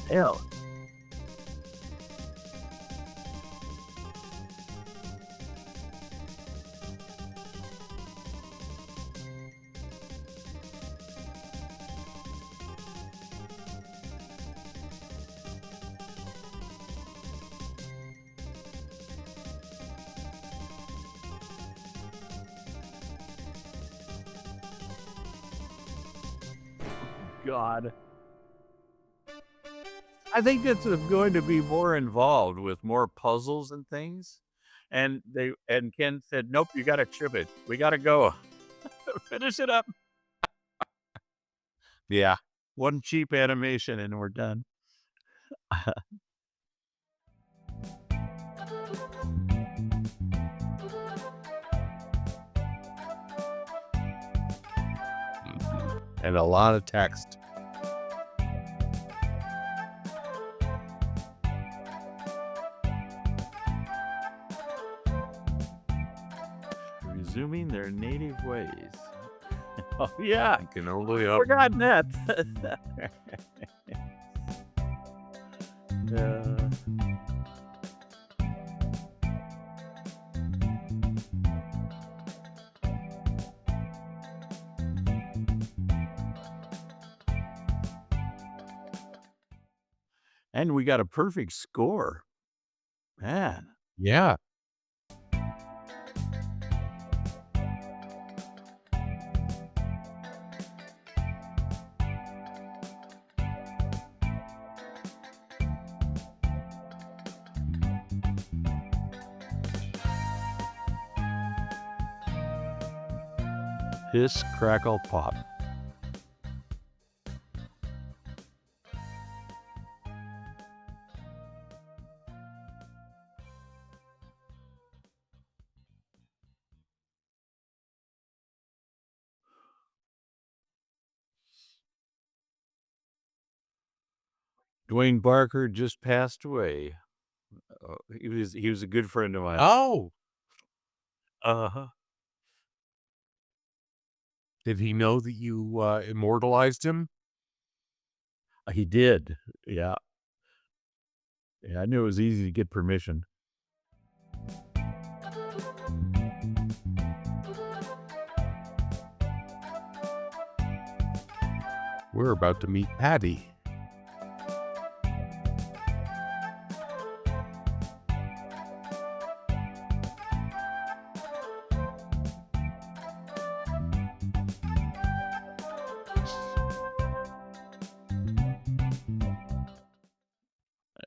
Hell, God. I think it's going to be more involved with more puzzles and things. And Ken said, "Nope, you got to chip it. We got to go finish it up." Yeah. One cheap animation, and we're done. And a lot of text. Resuming their native ways. Oh yeah, I can only forgotten that. And we got a perfect score. Man. Yeah. Hiss, crackle, pop. Dwayne Barker just passed away. He was a good friend of mine. Oh, Uh-huh. did he know that you immortalized him? He did. Yeah. Yeah, I knew it was easy to get permission. We're about to meet Patti.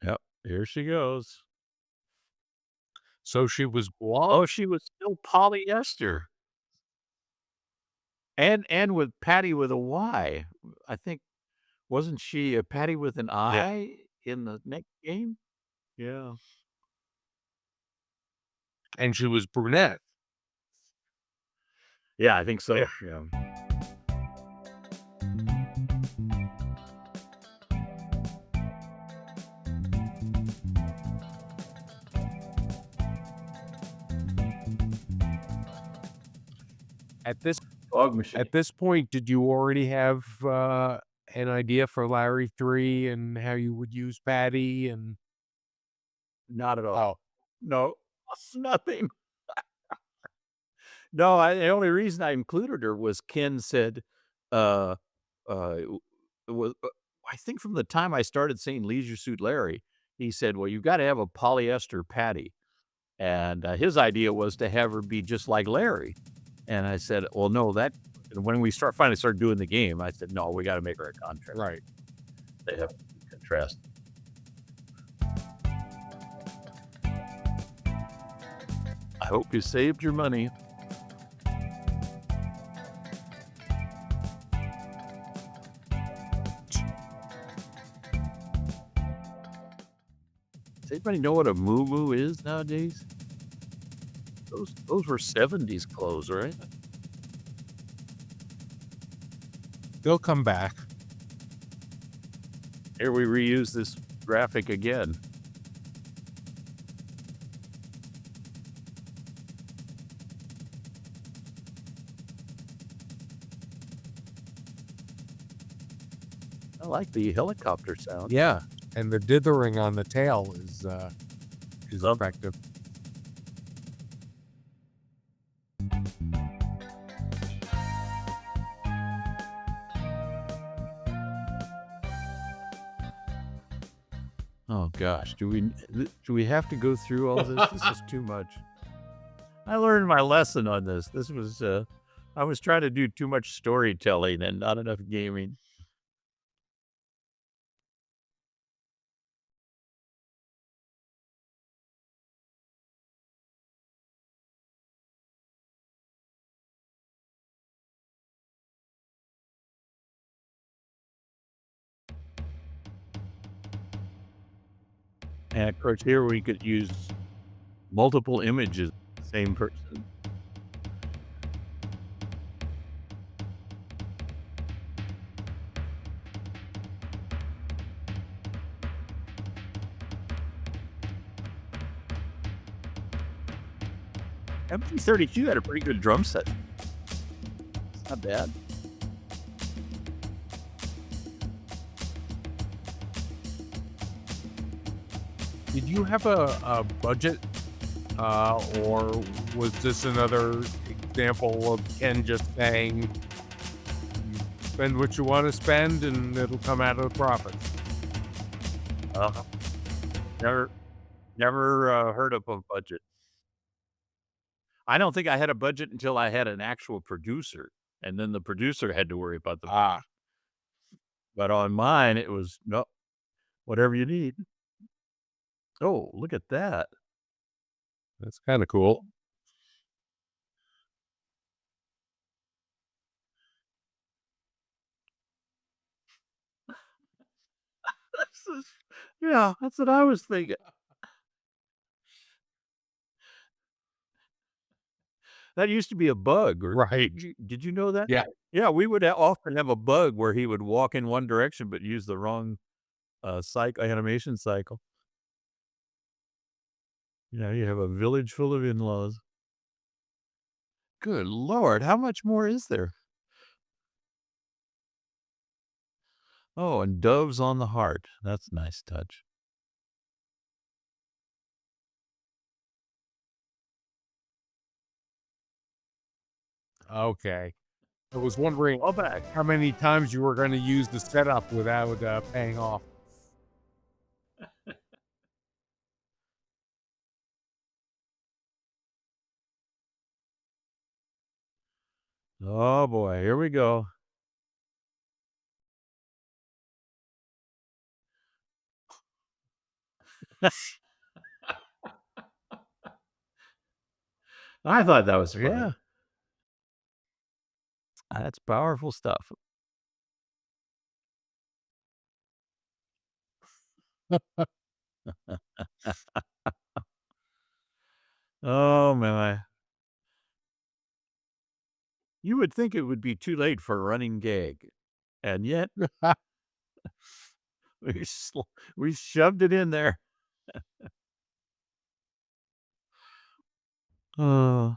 Yep. Here she goes. So she was blonde. Oh, she was still polyester. And with Patti with a Y. I think wasn't she a Patti with an I in the next game? Yeah. And she was brunette. Yeah, I think so. Yeah. At this Fog machine. At this point, did you already have an idea for Larry 3 and how you would use Patti and Not at all. oh, No, nothing. No, the only reason I included her was Ken said, uh, it was, I think from the time I started saying Leisure Suit Larry, he said, "Well, you've got to have a polyester Patti." And his idea was to have her be just like Larry. And I said, "Well, no, that." And when we finally started doing the game, I said, "No, we got to make her a contrast. right. They have to contrast." I hope you saved your money. Does anybody know what a moo-moo is nowadays? Those were 70s clothes, right? They'll come back. Here we reuse this graphic again. I like the helicopter sound. Yeah, and the dithering on the tail is Love- effective. Oh gosh, do we have to go through all this? This is too much. I learned my lesson on this. This was I was trying to do too much storytelling and not enough gaming. And of course, here we could use multiple images, same person. MT32 had a pretty good drum set. It's not bad. Did you have a budget, or was this another example of Ken just saying, "You spend what you want to spend, and it'll come out of the profits"? Uh, never heard of a budget. I don't think I had a budget until I had an actual producer, and then the producer had to worry about the. Ah, But on mine, it was no, whatever you need. Oh, look at that! that's kind of cool. This is, yeah, that's what I was thinking. That used to be a bug, or Right. did you know that? Yeah. Yeah, we would often have a bug where he would walk in one direction but use the wrong animation cycle. You have a village full of in-laws. Good Lord, how much more is there? Oh, and doves on the heart. That's a nice touch. Okay. I was wondering All back. how many times you were going to use the setup without paying off. Oh boy, here we go. I thought that was funny. Yeah. That's powerful stuff. Oh my. You would think it would be too late for a running gag, and yet we shoved it in there. Oh.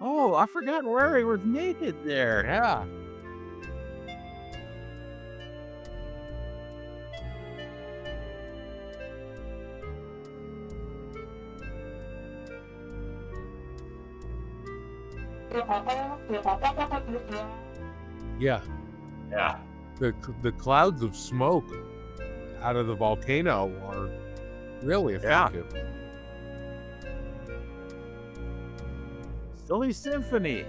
Oh, I forgot Larry was naked there. Yeah. Yeah. Yeah. The clouds of smoke out of the volcano are really Yeah. effective. Silly Symphony.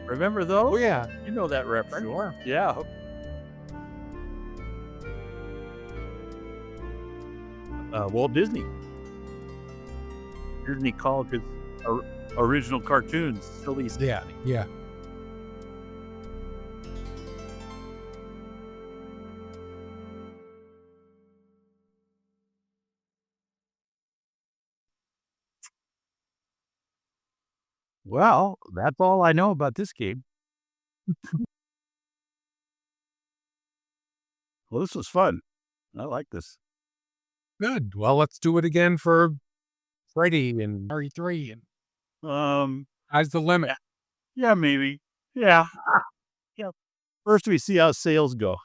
Remember those? Oh yeah. You know that reference. Sure. Yeah. Walt Disney. Disney called his original cartoons Silly Symphony. Yeah. Yeah. Well, that's all I know about this game. Well, this was fun. I like this. Good. Well, let's do it again for Freddy and RE3 and Sky's the limit. Yeah, maybe. Yeah. Yeah. First, we see how sales go.